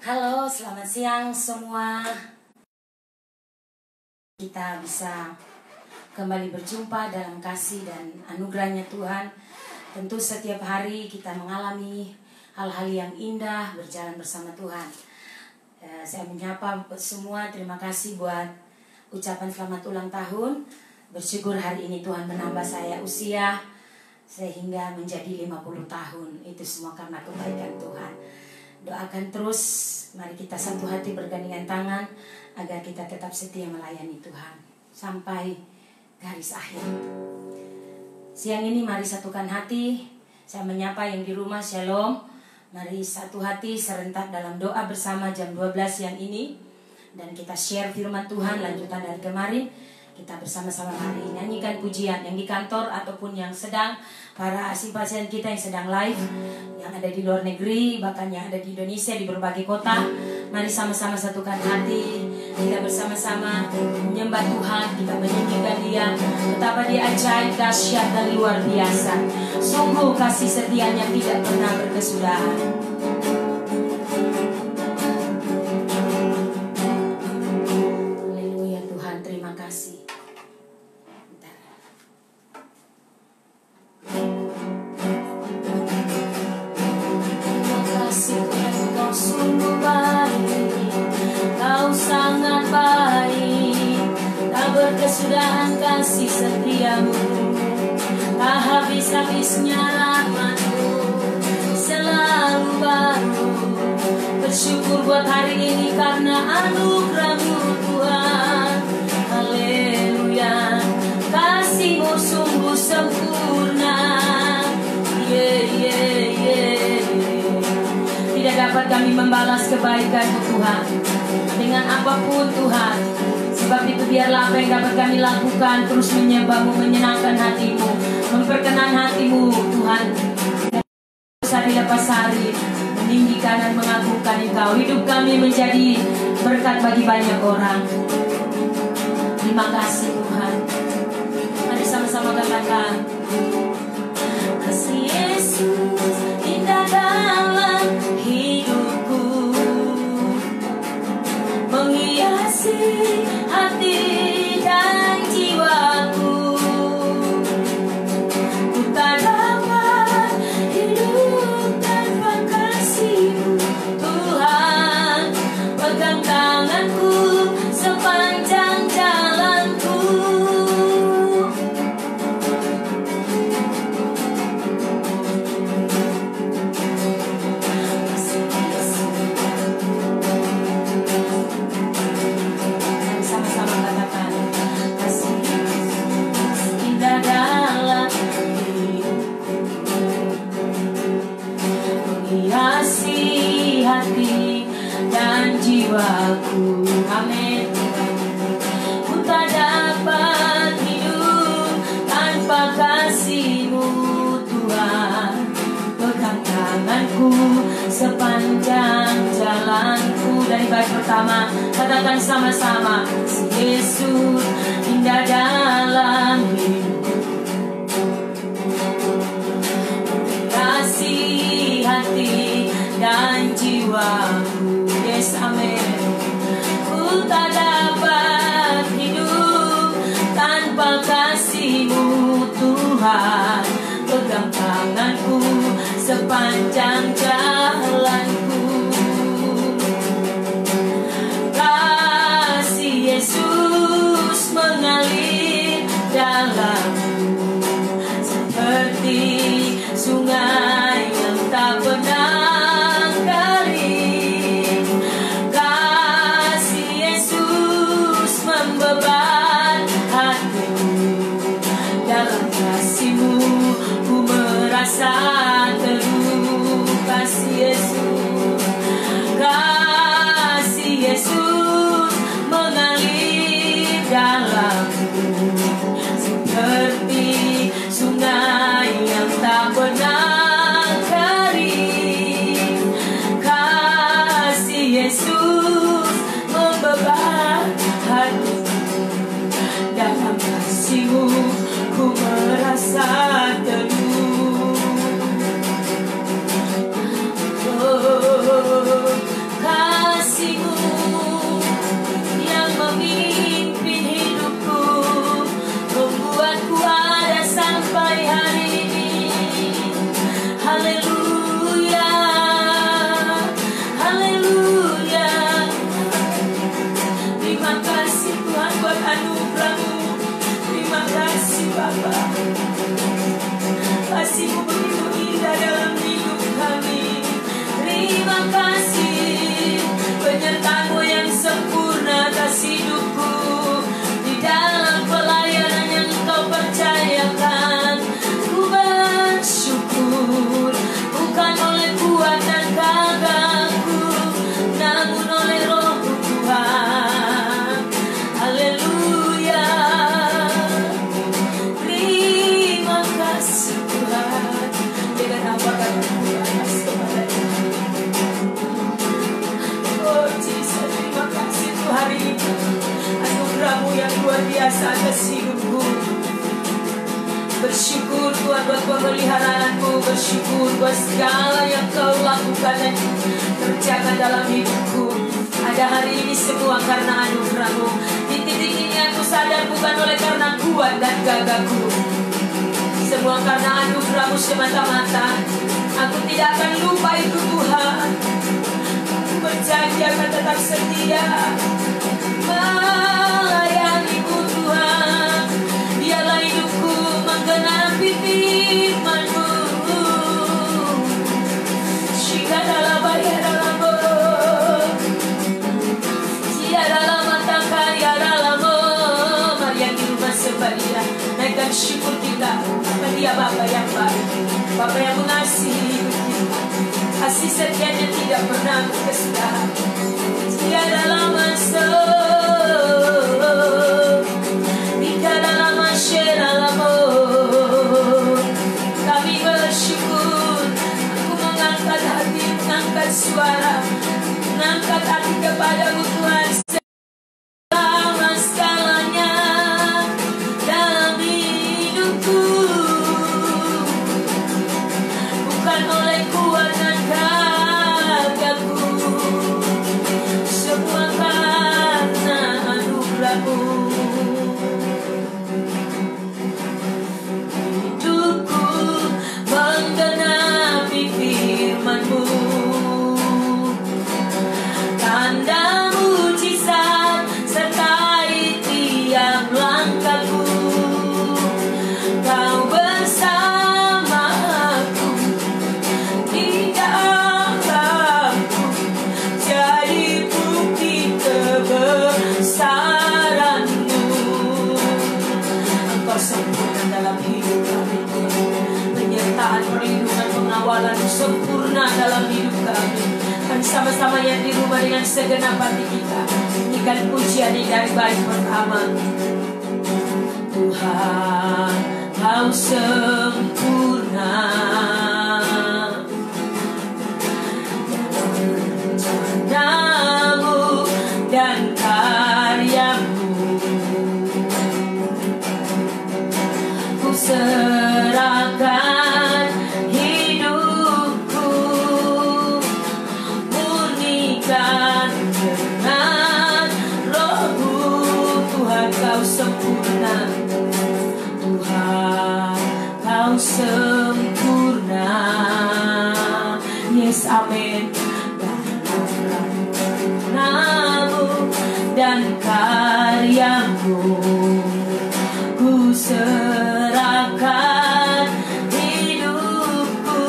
Halo, selamat siang semua. Kita bisa kembali berjumpa dalam kasih dan anugerahnya Tuhan. Tentu setiap hari kita mengalami hal-hal yang indah berjalan bersama Tuhan. Saya menyapa semua, terima kasih buat ucapan selamat ulang tahun. Bersyukur hari ini Tuhan menambah saya usia sehingga menjadi 50 tahun. Itu semua karena kebaikan Tuhan. Doakan terus, mari kita satu hati bergandengan tangan agar kita tetap setia melayani Tuhan sampai garis akhir. Siang ini mari satukan hati. Saya menyapa yang di rumah, shalom. Mari satu hati serentak dalam doa bersama jam 12 siang ini. Dan kita share firman Tuhan lanjutan dari kemarin. Kita bersama-sama mari nyanyikan pujian yang di kantor ataupun yang sedang, para simpatisan kita yang sedang live, yang ada di luar negeri, bahkan yang ada di Indonesia, di berbagai kota. Mari sama-sama satukan hati, kita bersama-sama menyembah Tuhan, kita menyanyikan Dia. Betapa Dia ajaib, dahsyat dan luar biasa. Sungguh kasih setianya tidak pernah berkesudahan. Haleluya Tuhan, terima kasih. Sungguh baik, Kau sangat baik, tak berkesudahan kasih setiamu, tak habis-habisnya rahmat-Mu, selalu baru. Bersyukur buat hari ini karena anugerah-Mu Tuhan. Haleluya, kasih-Mu sungguh sempurna. Tidak dapat kami membalas kebaikan-Mu Tuhan dengan apapun Tuhan. Sebab itu biarlah apa yang dapat kami lakukan terus menyembah-Mu, menyenangkan hati-Mu, memperkenan hati-Mu Tuhan. Hari lepas hari meninggikan dan mengagungkan Engkau. Hidup kami menjadi berkat bagi banyak orang. Terima kasih Tuhan. Mari sama-sama katakan, kasih Yesus indah dalam hidupku, menghiasi hati dan jiwaku. Ku tak dapat hidup tanpa kasih-Mu Tuhan. Pegang tanganku sepanjang jalanku. Hati dan jiwaku, amin. Ku tak dapat hidup tanpa kasih-Mu Tuhan. Pegang tanganku sepanjang jalanku. Dari bait pertama katakan sama-sama, Yesus indah dalam hidupku, kasih hati dan jiwaku. Yes, amin. Ku tak dapat hidup tanpa kasih-Mu Tuhan. Pegang tanganku sepanjang jalanku. Kasih Yesus mengalir dalamku seperti sungai yang tak pernah beban hatimu. Dalam kasih-Mu ku merasa teduh. Kasih Yesus, kasih Yesus mengalir dalamku seperti sungai yang tak pernah kering. Kasih Yesus membeban hati. Dalam kasih-Mu ku merasa teduh. sampai hari ini. Haleluya, haleluya. Terima kasih Tuhan buat anugerah-Mu. Terima kasih Bapa. Kasih-Mu begitu indah dalam hidup kami. Terima kasih penyertaan-Mu yang sempurna atas hidupku. Di dalam pelayanan yang Engkau percayakan, ku bersyukur. Bukan oleh kuat dan gagahku, namun oleh Roh-Mu Tuhan. Haleluya. Terima kasih Tuhan. Dengan apa kataku atas kepada Tuhan. Oh Jesus, terima kasih Tuhan hari ini. Anugerah-Mu yang luar biasa atas hidupku. Bersyukur Tuhan buat pemeliharaan-Mu. Bersyukur buat segala yang Kau lakukan dan kerjakan dalam hidupku. Ada hari ini semua karena anugerah-Mu. Di titik ini aku sadar bukan oleh karena kuat dan gagahku. Semua karena anugerah-Mu semata-mata. Aku tidak akan lupa itu Tuhan. Aku berjanji akan tetap setia melayani-Mu Tuhan. Biarlah hidupku menggenapi firman-Mu. Shikadalah bayar dalam tiada mata karya dalam. Mari yang di rumah sebalia naikkan syukur kita kepada Dia Bapa yang baik, Bapa yang mengasihi hidup kita. Kasih setianya tidak pernah berkesudahan. Tiada lama kami bersyukur. Aku mengangkat hati, mengangkat suara, mengangkat hati kepada-Mu Tuhan. Selama segalanya dalam hidupku, bukan oleh kuat dan gagahku, semua karena anugerah-Mu. Hidupku menggenapi firman-Mu. Tanda mujizat sertai tiap langkahku. Kau bersamaku di dalamku, jadi bukti kebesaran-Mu. Engkau sempurna dalam hidup kami. Penyertaan, perlindungan, pengawalan sempurna dalam hidup kami. Kami sama-sama yang di rumah dengan segenap hati kita nyanyikan pujian dari baik pertama. Tuhan, Kau sempurna. Rencana-Mu dan karya-Mu, ku serahkan hidupku. Murnikan dengan Roh-Mu Tuhan. Kau sempurna. Tuhan, Kau sempurna. Yes, amin. Rencana-Mu dan karya-Mu, ku serahkan hidupku.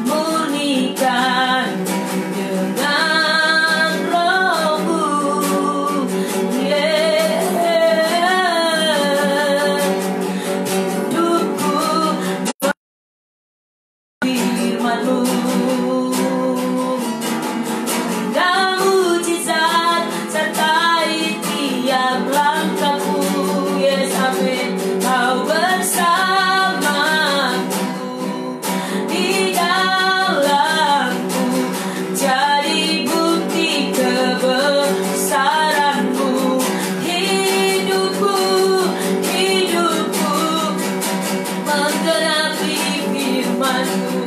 Murnikan dengan Roh-Mu. Hidupku firman-Mu. Dan mujizat sertai tiap langkahku. Yes, amin. Kau bersamaku di dalamku, jadi bukti kebesaran-Mu. Hidupku menggenapi firman-Mu.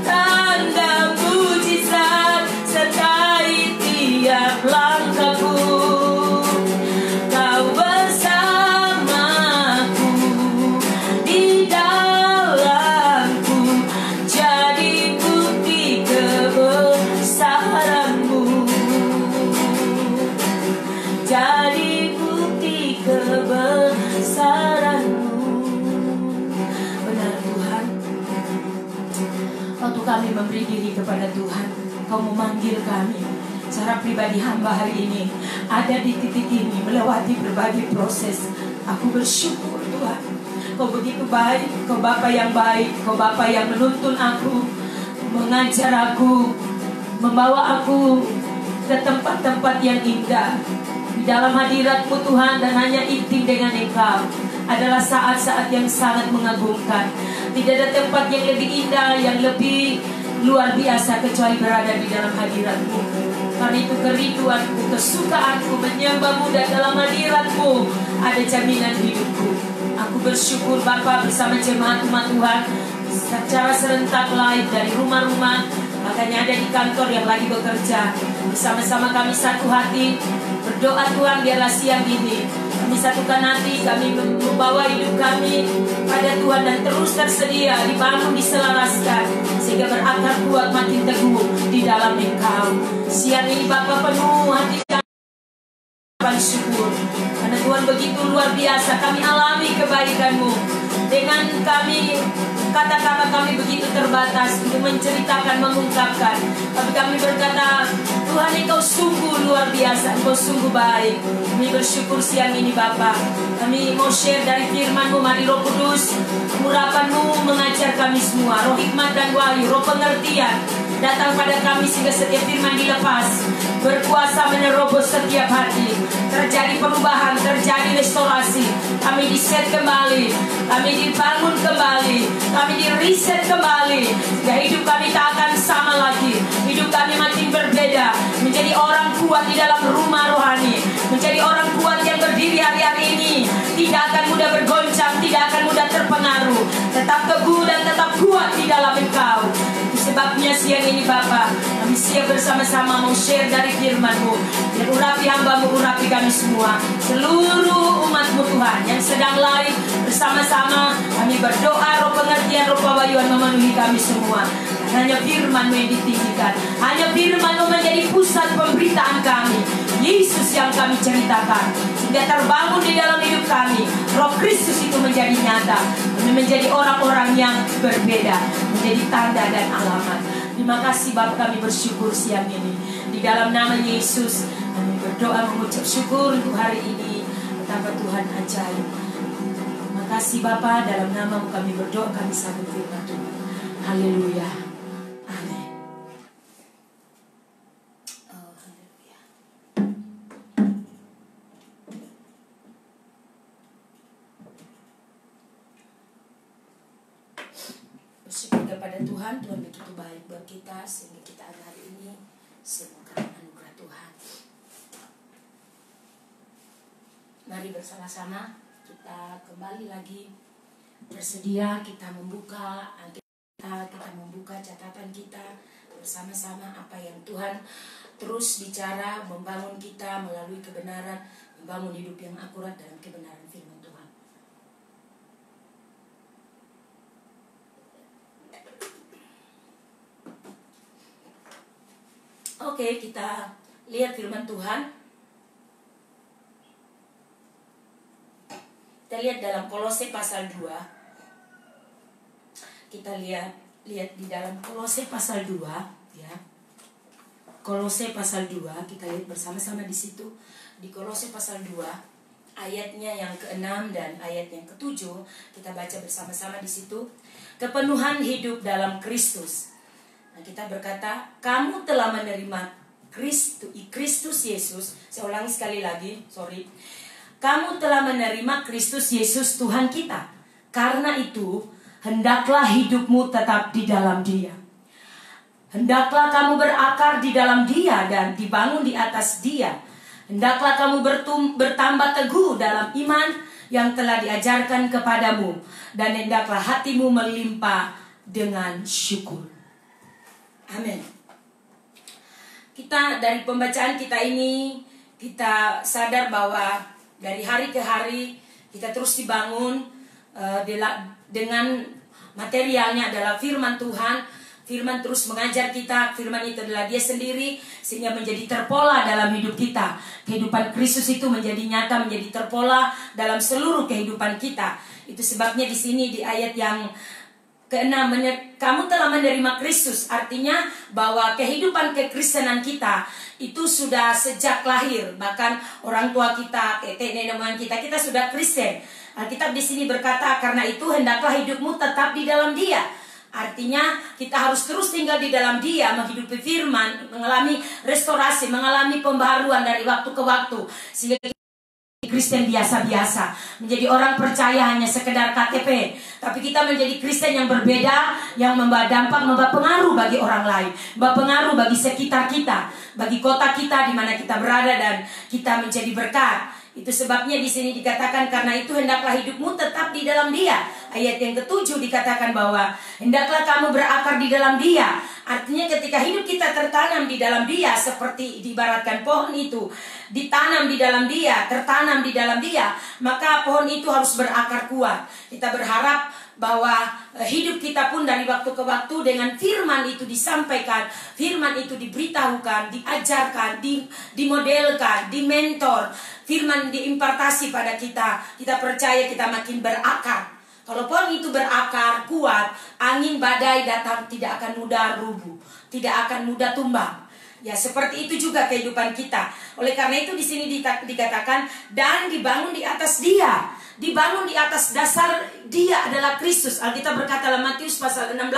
Tanda mujizat sertai tiap langkahku. Kau bersamaku kami memberi diri kepada Tuhan, Kau memanggil kami. Cara pribadi hamba hari ini ada di titik ini, melewati berbagai proses. Aku bersyukur Tuhan, Kau begitu baik, Kau Bapa yang baik, Kau Bapa yang menuntun aku, mengajar aku, membawa aku ke tempat-tempat yang indah. Di dalam hadirat-Mu Tuhan, dan hanya intim dengan Engkau adalah saat-saat yang sangat mengagumkan. Tidak ada tempat yang lebih indah, yang lebih luar biasa kecuali berada di dalam hadirat-Mu. Karena itu kerinduanku, kesukaanku menyembah-Mu, dan dalam hadirat-Mu ada jaminan hidupku. Aku bersyukur Bapa bersama jemaat umat Tuhan secara serentak live dari rumah-rumah, makanya ada di kantor yang lagi bekerja. Bersama-sama kami satu hati berdoa, Tuhan biarlah siang ini kami satukan hati, kami membawa hidup kami pada Tuhan dan terus tersedia, dibangun, diselaraskan sehingga berakar kuat, makin teguh di dalam Engkau. Siang ini Bapa penuh hati kami syukur karena Tuhan begitu luar biasa. Kami alami kebaikan-Mu. Dengan kami, kata-kata kami begitu terbatas untuk menceritakan, mengungkapkan, tapi kami berkata, Tuhan Engkau sungguh luar biasa, Engkau sungguh baik. Kami bersyukur siang ini Bapa. Kami mau share dari firman-Mu. Mari Roh Kudus, urapan-Mu mengajar kami semua. Roh hikmat dan wahyu, roh pengertian datang pada kami sehingga setiap firman dilepas, berkuasa menerobos setiap hati. Terjadi perubahan, terjadi restorasi. Kami diset kembali, kami dibangun kembali, kami di-reset kembali, sehingga hidup kami tak akan sama lagi. Hidup kami makin berbeda, menjadi orang kuat di dalam rumah rohani, menjadi orang kuat yang berdiri hari-hari ini, tidak akan mudah bergoncang, tidak akan mudah terpengaruh, tetap teguh dan tetap kuat di dalam Engkau. Sebabnya siang ini Bapa, kami siap bersama-sama mau share dari firman-Mu. Dan urapi hamba-Mu, urapi kami semua, seluruh umat-Mu Tuhan yang sedang live bersama-sama. Kami berdoa roh pengertian, roh pewahyuan memenuhi kami semua. Hanya firman-Mu yang ditinggikan, hanya firman-Mu menjadi pusat pemberitaan kami. Yesus yang kami ceritakan, sehingga terbangun di dalam hidup kami. Roh Kristus itu menjadi nyata. Kami menjadi orang-orang yang berbeda, menjadi tanda dan alamat. Terima kasih Bapa, kami bersyukur siang ini. Di dalam nama Yesus kami berdoa mengucap syukur untuk hari ini. Betapa Tuhan ajaib. Terima kasih Bapa, dalam nama-Mu kami berdoa, kami sambut firman Tuhan. Haleluya. Amin. Oh, haleluya. Bersyukur kepada Tuhan, Tuhan begitu baik buat kita sehingga kita ada hari ini semua karena anugerah Tuhan. Mari bersama-sama kita kembali lagi bersedia, kita membuka kita membuka catatan kita bersama-sama apa yang Tuhan terus bicara, membangun kita melalui kebenaran, membangun hidup yang akurat dalam kebenaran firman Tuhan. Oke, kita lihat firman Tuhan. Kita lihat dalam Kolose pasal 2. Kita lihat di dalam Kolose pasal 2, ya. Kolose pasal 2, kita lihat bersama-sama di situ. Di Kolose pasal 2, ayatnya yang ke-6 dan ayat yang ke-7, kita baca bersama-sama di situ. Kepenuhan hidup dalam Kristus. Nah, kita berkata, kamu telah menerima Kristus Yesus. Saya ulangi sekali lagi, sorry. Kamu telah menerima Kristus Yesus Tuhan kita. Karena itu, hendaklah hidupmu tetap di dalam Dia. Hendaklah kamu berakar di dalam Dia dan dibangun di atas Dia. Hendaklah kamu bertambah teguh dalam iman yang telah diajarkan kepadamu. Dan hendaklah hatimu melimpah dengan syukur. Amin. Kita dari pembacaan kita ini, kita sadar bahwa dari hari ke hari kita terus dibangun dengan materialnya adalah firman Tuhan. Firman terus mengajar kita, firman itu adalah Dia sendiri, sehingga menjadi terpola dalam hidup kita. Kehidupan Kristus itu menjadi nyata, menjadi terpola dalam seluruh kehidupan kita. Itu sebabnya di sini di ayat yang Keenam, kamu telah menerima Kristus. Artinya bahwa kehidupan kekristenan kita itu sudah sejak lahir. Bahkan orang tua kita, nenek moyang kita sudah Kristen. Alkitab di sini berkata, karena itu hendaklah hidupmu tetap di dalam Dia. Artinya kita harus terus tinggal di dalam Dia, menghidupi firman, mengalami restorasi, mengalami pembaharuan dari waktu ke waktu. Sehingga Kristen biasa-biasa, menjadi orang percaya hanya sekedar KTP, tapi kita menjadi Kristen yang berbeda, yang membawa dampak, membawa pengaruh bagi orang lain, membawa pengaruh bagi sekitar kita, bagi kota kita di mana kita berada, dan kita menjadi berkat. Itu sebabnya di sini dikatakan, karena itu hendaklah hidupmu tetap di dalam Dia. Ayat yang ke-7 dikatakan bahwa hendaklah kamu berakar di dalam Dia. Artinya ketika hidup kita tertanam di dalam Dia, seperti diibaratkan pohon itu ditanam di dalam Dia, tertanam di dalam Dia, maka pohon itu harus berakar kuat. Kita berharap bahwa hidup kita pun dari waktu ke waktu dengan firman itu disampaikan, firman itu diberitahukan, diajarkan, dimodelkan, dimentor, firman diimpartasi pada kita. Kita percaya kita makin berakar. Kalau pohon itu berakar kuat, angin badai datang tidak akan mudah rubuh, tidak akan mudah tumbang. Ya, seperti itu juga kehidupan kita. Oleh karena itu di sini dikatakan, dan dibangun di atas Dia. Dibangun di atas dasar Dia adalah Kristus. Alkitab berkata dalam Matius pasal 16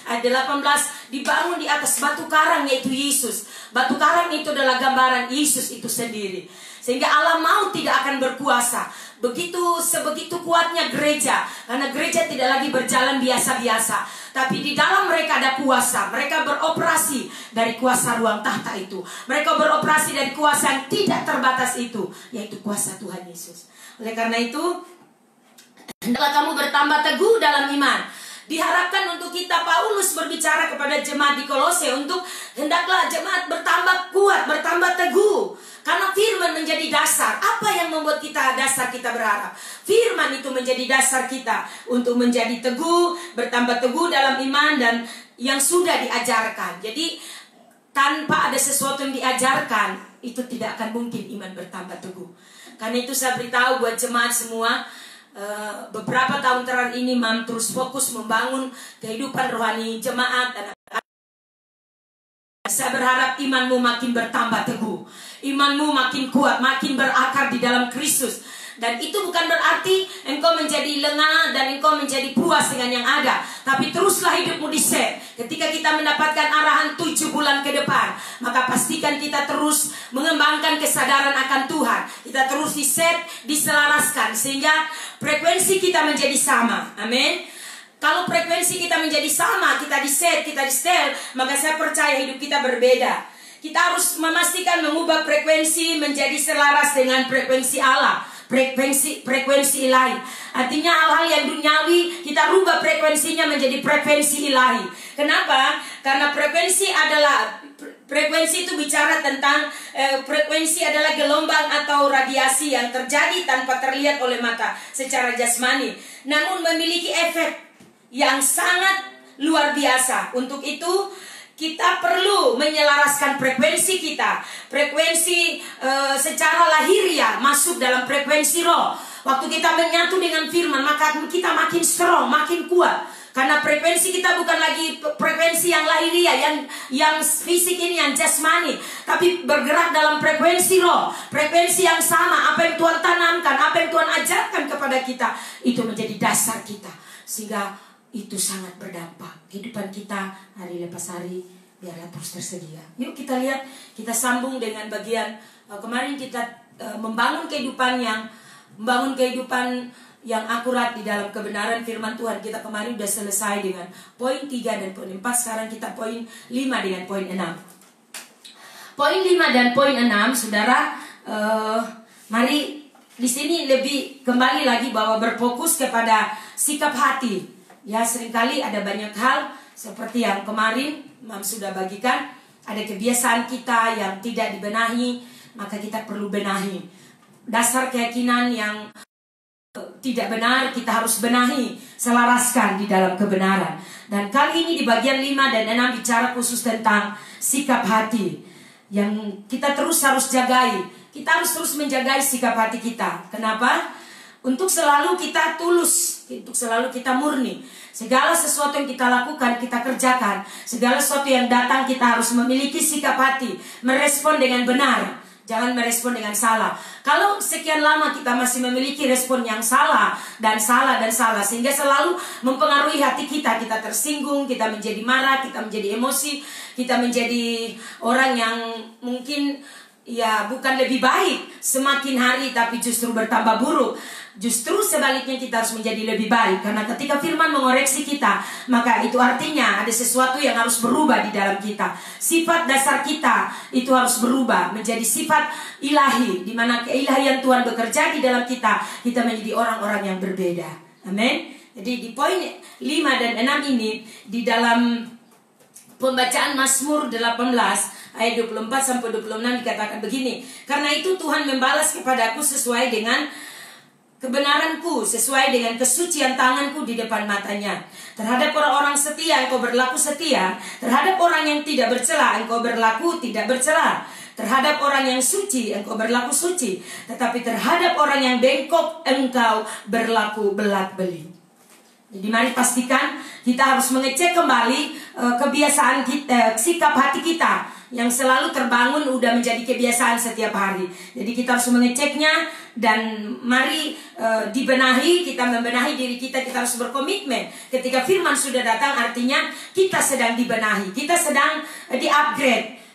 ayat 18, dibangun di atas batu karang, yaitu Yesus. Batu karang itu adalah gambaran Yesus itu sendiri. Sehingga Allah mau tidak akan berkuasa. Sebegitu kuatnya gereja, karena gereja tidak lagi berjalan biasa-biasa, tapi di dalam mereka ada kuasa. Mereka beroperasi dari kuasa ruang tahta itu. Mereka beroperasi dari kuasa yang tidak terbatas itu, yaitu kuasa Tuhan Yesus. Oleh karena itu, hendaklah kamu bertambah teguh dalam iman. Diharapkan untuk kita, Paulus berbicara kepada jemaat di Kolose untuk hendaklah jemaat bertambah kuat, bertambah teguh. Karena firman menjadi dasar. Apa yang membuat kita dasar kita berharap? Firman itu menjadi dasar kita untuk menjadi teguh, bertambah teguh dalam iman dan yang sudah diajarkan. Jadi tanpa ada sesuatu yang diajarkan, itu tidak akan mungkin iman bertambah teguh. Karena itu saya beritahu buat jemaat semua, beberapa tahun terakhir ini Mam terus fokus membangun kehidupan rohani jemaat, dan saya berharap imanmu makin bertambah teguh, imanmu makin kuat, makin berakar di dalam Kristus. Dan itu bukan berarti engkau menjadi lengah dan engkau menjadi puas dengan yang ada, tapi teruslah hidupmu di-set. Ketika kita mendapatkan arahan 7 bulan ke depan, maka pastikan kita terus mengembangkan kesadaran akan Tuhan. Kita terus di-set, diselaraskan, sehingga frekuensi kita menjadi sama. Amin. Kalau frekuensi kita menjadi sama, kita di-set, kita di-setel, maka saya percaya hidup kita berbeda. Kita harus memastikan mengubah frekuensi menjadi selaras dengan frekuensi Allah, frekuensi ilahi. Artinya hal-hal yang duniawi kita rubah frekuensinya menjadi frekuensi ilahi. Kenapa? Karena frekuensi itu bicara tentang frekuensi adalah gelombang atau radiasi yang terjadi tanpa terlihat oleh mata secara jasmani, namun memiliki efek yang sangat luar biasa. Untuk itu kita perlu menyelaraskan frekuensi kita. Frekuensi secara lahiriah masuk dalam frekuensi roh. Waktu kita menyatu dengan firman, maka kita makin strong, makin kuat. Karena frekuensi kita bukan lagi frekuensi yang lahiriah, yang fisik ini, yang jasmani, tapi bergerak dalam frekuensi roh, frekuensi yang sama. Apa yang Tuhan tanamkan, apa yang Tuhan ajarkan kepada kita, itu menjadi dasar kita. Sehingga itu sangat berdampak. Kehidupan kita hari lepas hari biarlah terus tersedia. Yuk kita lihat, kita sambung dengan bagian kemarin kita membangun kehidupan yang akurat di dalam kebenaran firman Tuhan. Kita kemarin sudah selesai dengan poin 3 dan poin 4. Sekarang kita poin 5 dengan poin 6. Poin 5 dan poin 6, saudara, mari di sini lebih kembali lagi bahwa berfokus kepada sikap hati. Ya, seringkali ada banyak hal seperti yang kemarin Mam sudah bagikan. Ada kebiasaan kita yang tidak dibenahi, maka kita perlu benahi. Dasar keyakinan yang tidak benar kita harus benahi, selaraskan di dalam kebenaran. Dan kali ini di bagian 5 dan 6 bicara khusus tentang sikap hati yang kita terus harus jagai. Kita harus terus menjagai sikap hati kita. Kenapa? Untuk selalu kita tulus, untuk selalu kita murni. Segala sesuatu yang kita lakukan, kita kerjakan. Segala sesuatu yang datang, kita harus memiliki sikap hati, merespon dengan benar, jangan merespon dengan salah. Kalau sekian lama kita masih memiliki respon yang salah dan salah dan salah, sehingga selalu mempengaruhi hati kita. Kita tersinggung, kita menjadi marah, kita menjadi emosi, kita menjadi orang yang mungkin ya bukan lebih baik semakin hari, tapi justru bertambah buruk. Justru sebaliknya kita harus menjadi lebih baik. Karena ketika firman mengoreksi kita, maka itu artinya ada sesuatu yang harus berubah di dalam kita. Sifat dasar kita itu harus berubah menjadi sifat ilahi, di mana keilahian Tuhan bekerja di dalam kita. Kita menjadi orang-orang yang berbeda. Amin. Jadi di poin 5 dan 6 ini, di dalam pembacaan Mazmur 18 ayat 24 sampai 26 dikatakan begini. Karena itu Tuhan membalas kepadaku sesuai dengan kebenaranku, sesuai dengan kesucian tanganku di depan matanya. Terhadap orang-orang setia engkau berlaku setia, terhadap orang yang tidak bercela engkau berlaku tidak bercela. Terhadap orang yang suci engkau berlaku suci, tetapi terhadap orang yang bengkok engkau berlaku belak-beli. Jadi mari pastikan kita harus mengecek kembali kebiasaan kita, sikap hati kita yang selalu terbangun udah menjadi kebiasaan setiap hari. Jadi kita harus mengeceknya dan mari dibenahi. Kita membenahi diri kita, kita harus berkomitmen. Ketika firman sudah datang, artinya kita sedang dibenahi, kita sedang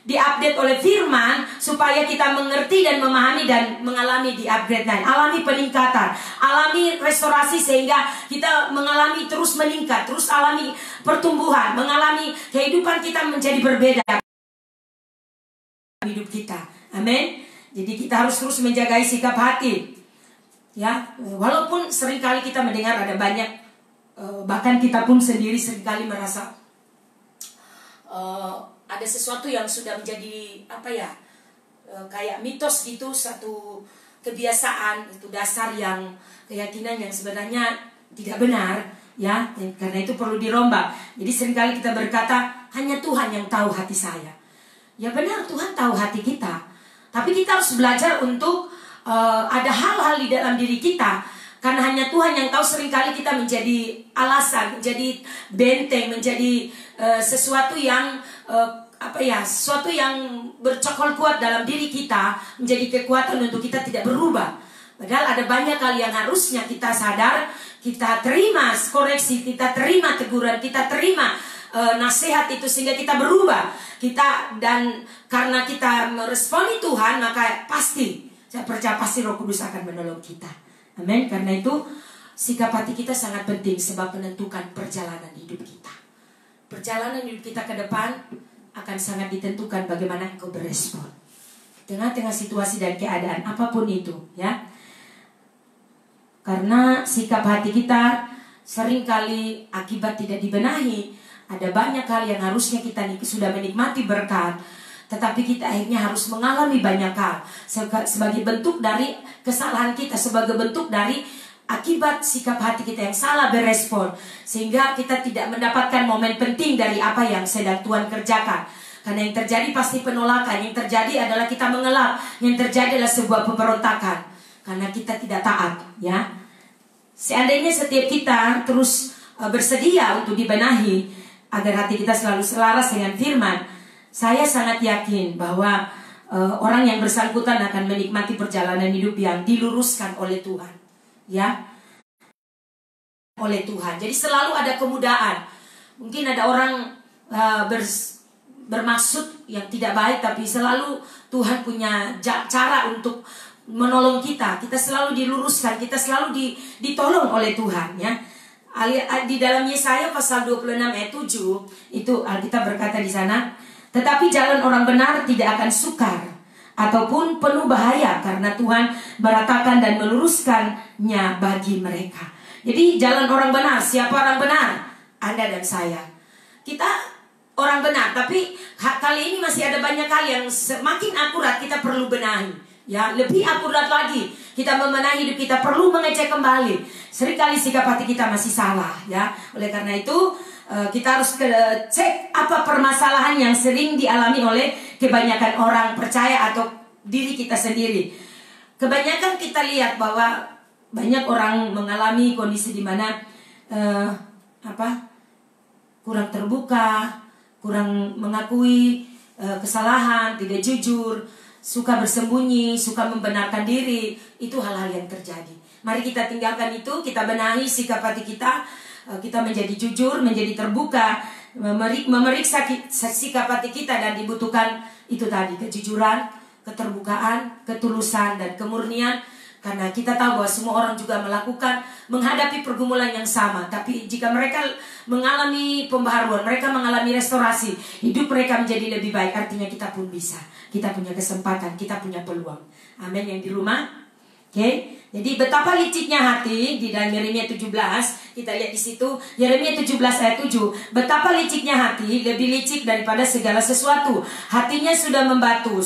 diupdate oleh firman, supaya kita mengerti dan memahami dan mengalami diupgrade, alami peningkatan, alami restorasi, sehingga kita mengalami terus meningkat, terus alami pertumbuhan, mengalami kehidupan kita menjadi berbeda hidup kita. Amin. Jadi kita harus terus menjaga sikap hati, ya. Walaupun seringkali kita mendengar ada banyak, bahkan kita pun sendiri seringkali merasa ada sesuatu yang sudah menjadi kayak mitos gitu, satu kebiasaan, itu dasar yang keyakinan yang sebenarnya tidak benar, ya. Karena itu perlu dirombak. Jadi seringkali kita berkata hanya Tuhan yang tahu hati saya. Ya benar, Tuhan tahu hati kita, tapi kita harus belajar untuk ada hal-hal di dalam diri kita. Karena hanya Tuhan yang tahu, seringkali kita menjadi alasan, menjadi benteng, menjadi sesuatu yang sesuatu yang bercokol kuat dalam diri kita, menjadi kekuatan untuk kita tidak berubah. Padahal ada banyak hal yang harusnya kita sadar, kita terima koreksi, kita terima teguran, kita terima nasihat itu, sehingga kita berubah. Dan karena kita meresponi Tuhan, maka saya percaya pasti Roh Kudus akan menolong kita. Amin. Karena itu sikap hati kita sangat penting, sebab menentukan perjalanan hidup kita. Perjalanan hidup kita ke depan akan sangat ditentukan bagaimana engkau berespon tengah-tengah situasi dan keadaan apapun itu, ya. Karena sikap hati kita seringkali akibat tidak dibenahi, ada banyak hal yang harusnya kita sudah menikmati berkat, tetapi kita akhirnya harus mengalami banyak hal sebagai bentuk dari kesalahan kita, sebagai bentuk dari akibat sikap hati kita yang salah berespon, sehingga kita tidak mendapatkan momen penting dari apa yang sedang Tuhan kerjakan. Karena yang terjadi pasti penolakan, yang terjadi adalah kita mengelak, yang terjadi adalah sebuah pemberontakan, karena kita tidak taat, ya. Seandainya setiap kita terus bersedia untuk dibenahi agar hati kita selalu selaras dengan firman, saya sangat yakin bahwa orang yang bersangkutan akan menikmati perjalanan hidup yang diluruskan oleh Tuhan, ya, oleh Tuhan. Jadi selalu ada kemudahan. Mungkin ada orang bermaksud yang tidak baik, tapi selalu Tuhan punya cara untuk menolong kita. Kita selalu diluruskan, kita selalu ditolong oleh Tuhan, ya. Di dalam Yesaya pasal 26 ayat 7 itu Alkitab berkata di sana, tetapi jalan orang benar tidak akan sukar ataupun penuh bahaya, karena Tuhan meratakan dan meluruskannya bagi mereka. Jadi jalan orang benar, siapa orang benar? Anda dan saya. Kita orang benar, tapi kali ini masih ada banyak hal yang semakin akurat kita perlu benahi, ya. Lebih akurat lagi kita membenahi hidup kita, perlu mengecek kembali. Seringkali sikap hati kita masih salah, ya. Oleh karena itu kita harus cek apa permasalahan yang sering dialami oleh kebanyakan orang percaya atau diri kita sendiri. Kebanyakan kita lihat bahwa banyak orang mengalami kondisi di mana kurang terbuka, kurang mengakui kesalahan, tidak jujur, suka bersembunyi, suka membenarkan diri. Itu hal-hal yang terjadi. Mari kita tinggalkan itu, kita benahi sikap hati kita. Kita menjadi jujur, menjadi terbuka, memeriksa sikap hati kita. Dan dibutuhkan itu tadi, kejujuran, keterbukaan, ketulusan, dan kemurnian. Karena kita tahu bahwa semua orang juga menghadapi pergumulan yang sama. Tapi jika mereka mengalami pembaharuan, mereka mengalami restorasi, hidup mereka menjadi lebih baik. Artinya kita pun bisa. Kita punya kesempatan, kita punya peluang. Amin. Yang di rumah, oke. Jadi betapa liciknya hati di dalam Yeremia 17. Kita lihat di situ Yeremia 17 ayat 7. Betapa liciknya hati, lebih licik daripada segala sesuatu. Hatinya sudah membatu.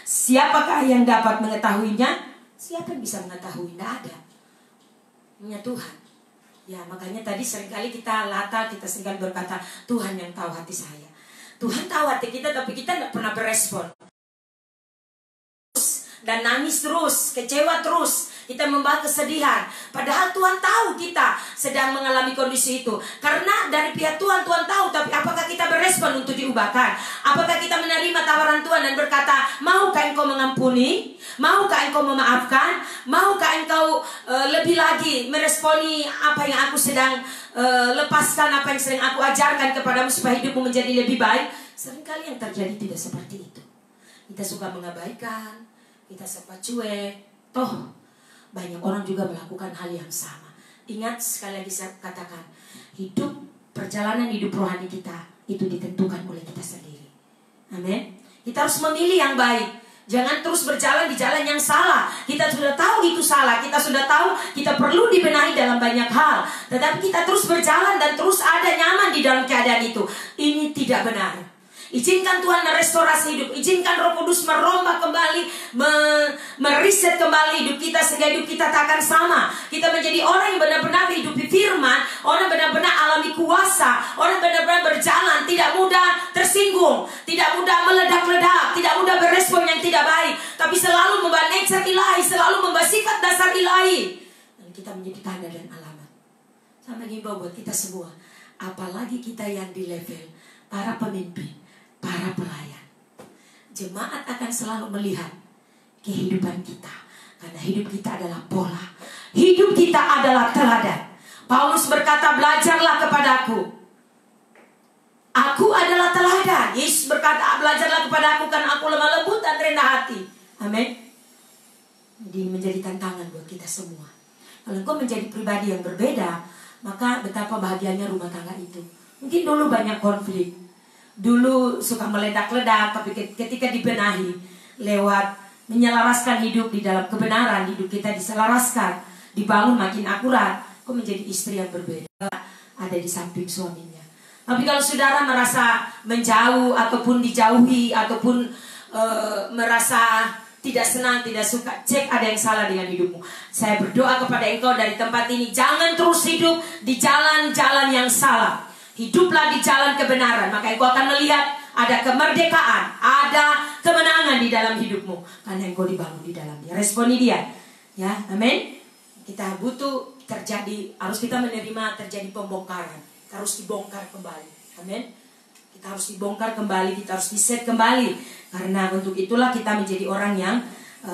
Siapakah yang dapat mengetahuinya? Siapa yang bisa mengetahui? Tidak ada. Hanya Tuhan. Ya, makanya tadi seringkali kita seringkali berkata, Tuhan yang tahu hati saya. Tuhan tahu hati kita, tapi kita tidak pernah berespon. Dan nangis terus, kecewa terus, kita membawa kesedihan. Padahal Tuhan tahu kita sedang mengalami kondisi itu. Karena dari pihak Tuhan, Tuhan tahu. Tapi apakah kita berespon untuk diubahkan? Apakah kita menerima tawaran Tuhan dan berkata, maukah engkau mengampuni? Maukah engkau memaafkan? Maukah engkau lebih lagi meresponi apa yang aku sedang lepaskan, apa yang sedang aku ajarkan kepadamu supaya hidupmu menjadi lebih baik? Seringkali yang terjadi tidak seperti itu. Kita suka mengabaikan, kita sempat cuek. Toh banyak orang juga melakukan hal yang sama. Ingat, sekali lagi saya katakan, perjalanan hidup rohani kita itu ditentukan oleh kita sendiri. Amin. Kita harus memilih yang baik. Jangan terus berjalan di jalan yang salah. Kita sudah tahu itu salah. Kita sudah tahu kita perlu dibenahi dalam banyak hal. Tetapi kita terus berjalan dan terus ada nyaman di dalam keadaan itu. Ini tidak benar. Izinkan Tuhan merestorasi hidup. Izinkan Roh Kudus merombak kembali, meriset kembali hidup kita sehingga hidup kita tak akan sama. Kita menjadi orang yang benar-benar hidupi firman, orang benar-benar alami kuasa, orang benar-benar berjalan, tidak mudah tersinggung, tidak mudah meledak-ledak, tidak mudah berespon yang tidak baik, tapi selalu membawa nature ilahi, selalu membawa sifat dasar ilahi. Dan kita menjadi tanda dan alamat. Sama himbau buat kita semua, apalagi kita yang di level para pemimpin, para pelayan. Jemaat akan selalu melihat kehidupan kita. Karena hidup kita adalah pola. Hidup kita adalah teladan. Paulus berkata, belajarlah kepadaku. Aku adalah teladan. Yesus berkata, belajarlah kepadaku karena aku lemah lembut dan rendah hati. Amin. Jadi menjadi tantangan buat kita semua. Kalau engkau menjadi pribadi yang berbeda, maka betapa bahagianya rumah tangga itu. Mungkin dulu banyak konflik. Dulu suka meledak-ledak, tapi ketika dibenahi lewat menyelaraskan hidup di dalam kebenaran, hidup kita diselaraskan, dibangun makin akurat, kok menjadi istri yang berbeda, ada di samping suaminya. Tapi kalau saudara merasa menjauh ataupun dijauhi ataupun merasa tidak senang, tidak suka, cek ada yang salah dengan hidupmu. Saya berdoa kepada engkau dari tempat ini, jangan terus hidup di jalan-jalan yang salah. Hiduplah di jalan kebenaran, maka engkau akan melihat ada kemerdekaan, ada kemenangan di dalam hidupmu karena engkau dibangun di dalamnya. Responi dia, ya, amin. Kita butuh harus kita menerima terjadi pembongkaran, kita harus dibongkar kembali, amin. Kita harus dibongkar kembali, kita harus diset kembali, karena untuk itulah kita menjadi orang yang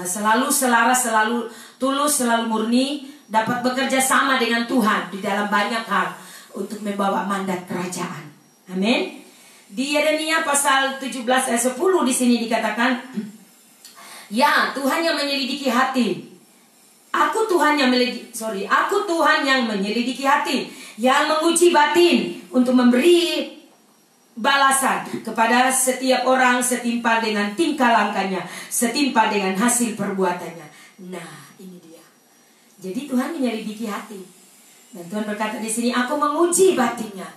selalu selaras, selalu tulus, selalu murni, dapat bekerja sama dengan Tuhan di dalam banyak hal untuk membawa mandat kerajaan. Amin. Di Yeremia pasal 17 ayat 10 di sini dikatakan, ya, Tuhan yang menyelidiki hati. Aku Tuhan yang menyelidiki hati, yang menguji batin untuk memberi balasan kepada setiap orang setimpal dengan tingkah langkahnya, setimpal dengan hasil perbuatannya. Nah, ini dia. Jadi Tuhan menyelidiki hati. Dan Tuhan berkata di sini, aku menguji batinnya.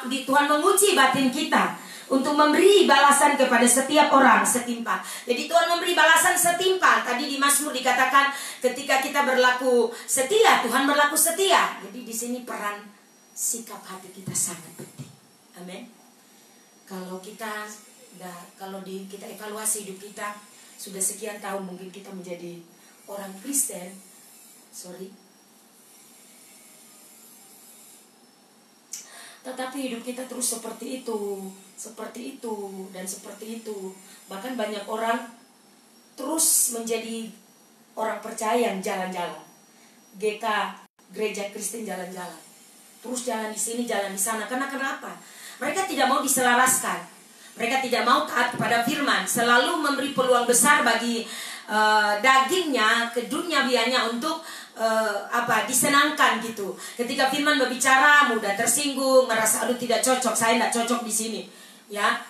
Tuhan menguji batin kita untuk memberi balasan kepada setiap orang setimpal. Jadi Tuhan memberi balasan setimpal. Tadi di Mazmur dikatakan ketika kita berlaku setia, Tuhan berlaku setia. Jadi di sini peran sikap hati kita sangat penting. Amin. Kalau kita evaluasi hidup kita, sudah sekian tahun mungkin kita menjadi orang Kristen. Tetapi hidup kita terus seperti itu, dan seperti itu. Bahkan banyak orang terus menjadi orang percaya yang jalan-jalan. GK, Gereja Kristen jalan-jalan. Terus jalan di sini, jalan di sana. Karena kenapa? Mereka tidak mau diselaraskan. Mereka tidak mau taat kepada firman. Selalu memberi peluang besar bagi dagingnya, keduniawiannya untuk disenangkan gitu. Ketika firman berbicara, mudah tersinggung, merasa aduh tidak cocok, saya tidak cocok di sini, ya.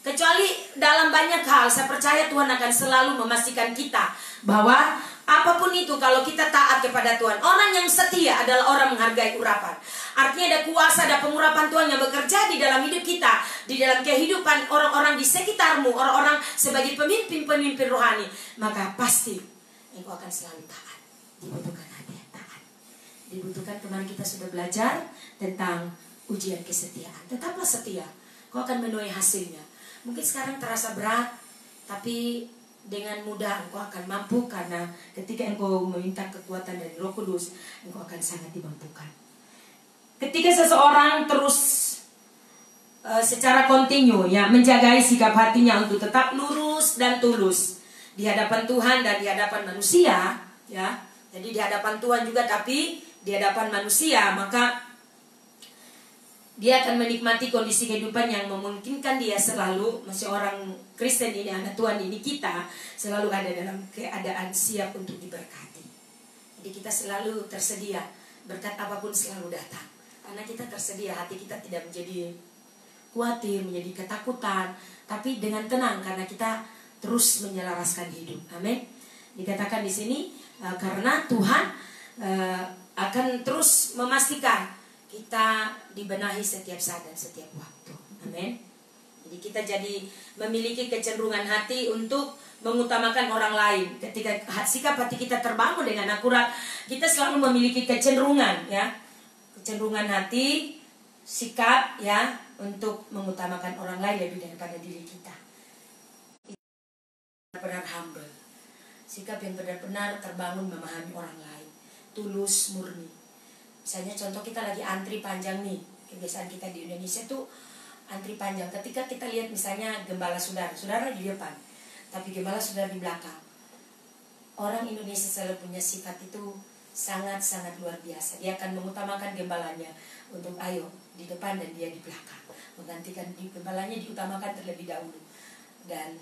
Kecuali dalam banyak hal, saya percaya Tuhan akan selalu memastikan kita bahwa apapun itu, kalau kita taat kepada Tuhan. Orang yang setia adalah orang menghargai urapan. Artinya ada kuasa, ada pengurapan Tuhan yang bekerja di dalam hidup kita, di dalam kehidupan orang-orang di sekitarmu, orang-orang sebagai pemimpin-pemimpin rohani. Maka pasti engkau akan selalu taat. Dibutuhkan hati yang taat. Dibutuhkan, kemarin kita sudah belajar tentang ujian kesetiaan. Tetaplah setia, kau akan menuai hasilnya. Mungkin sekarang terasa berat, tapi dengan mudah engkau akan mampu, karena ketika engkau meminta kekuatan dari Roh Kudus, engkau akan sangat dimampukan. Ketika seseorang terus secara kontinu ya menjaga sikap hatinya untuk tetap lurus dan tulus di hadapan Tuhan dan di hadapan manusia, ya. Jadi di hadapan Tuhan juga, tapi di hadapan manusia, maka dia akan menikmati kondisi kehidupan yang memungkinkan dia selalu, masih orang Kristen ini, anak Tuhan ini, kita selalu ada dalam keadaan siap untuk diberkati. Jadi kita selalu tersedia, berkat apapun selalu datang. Karena kita tersedia, hati kita tidak menjadi khawatir, menjadi ketakutan, tapi dengan tenang karena kita terus menyelaraskan hidup. Amin. Dikatakan di sini karena Tuhan akan terus memastikan kita dibenahi setiap saat dan setiap waktu. Amin. Jadi kita jadi memiliki kecenderungan hati untuk mengutamakan orang lain. Ketika sikap hati kita terbangun dengan akurat, kita selalu memiliki kecenderungan, ya, kecenderungan hati, sikap, ya, untuk mengutamakan orang lain lebih daripada diri kita. Benar-benar humble, sikap yang benar-benar terbangun memahami orang lain, tulus, murni. Misalnya contoh kita lagi antri panjang nih, kebiasaan kita di Indonesia tuh antri panjang. Ketika kita lihat misalnya gembala saudara di depan, tapi gembala saudara di belakang. Orang Indonesia selalu punya sifat itu sangat-sangat luar biasa. Dia akan mengutamakan gembalanya untuk ayo di depan dan dia di belakang. Menggantikan gembalanya diutamakan terlebih dahulu. Dan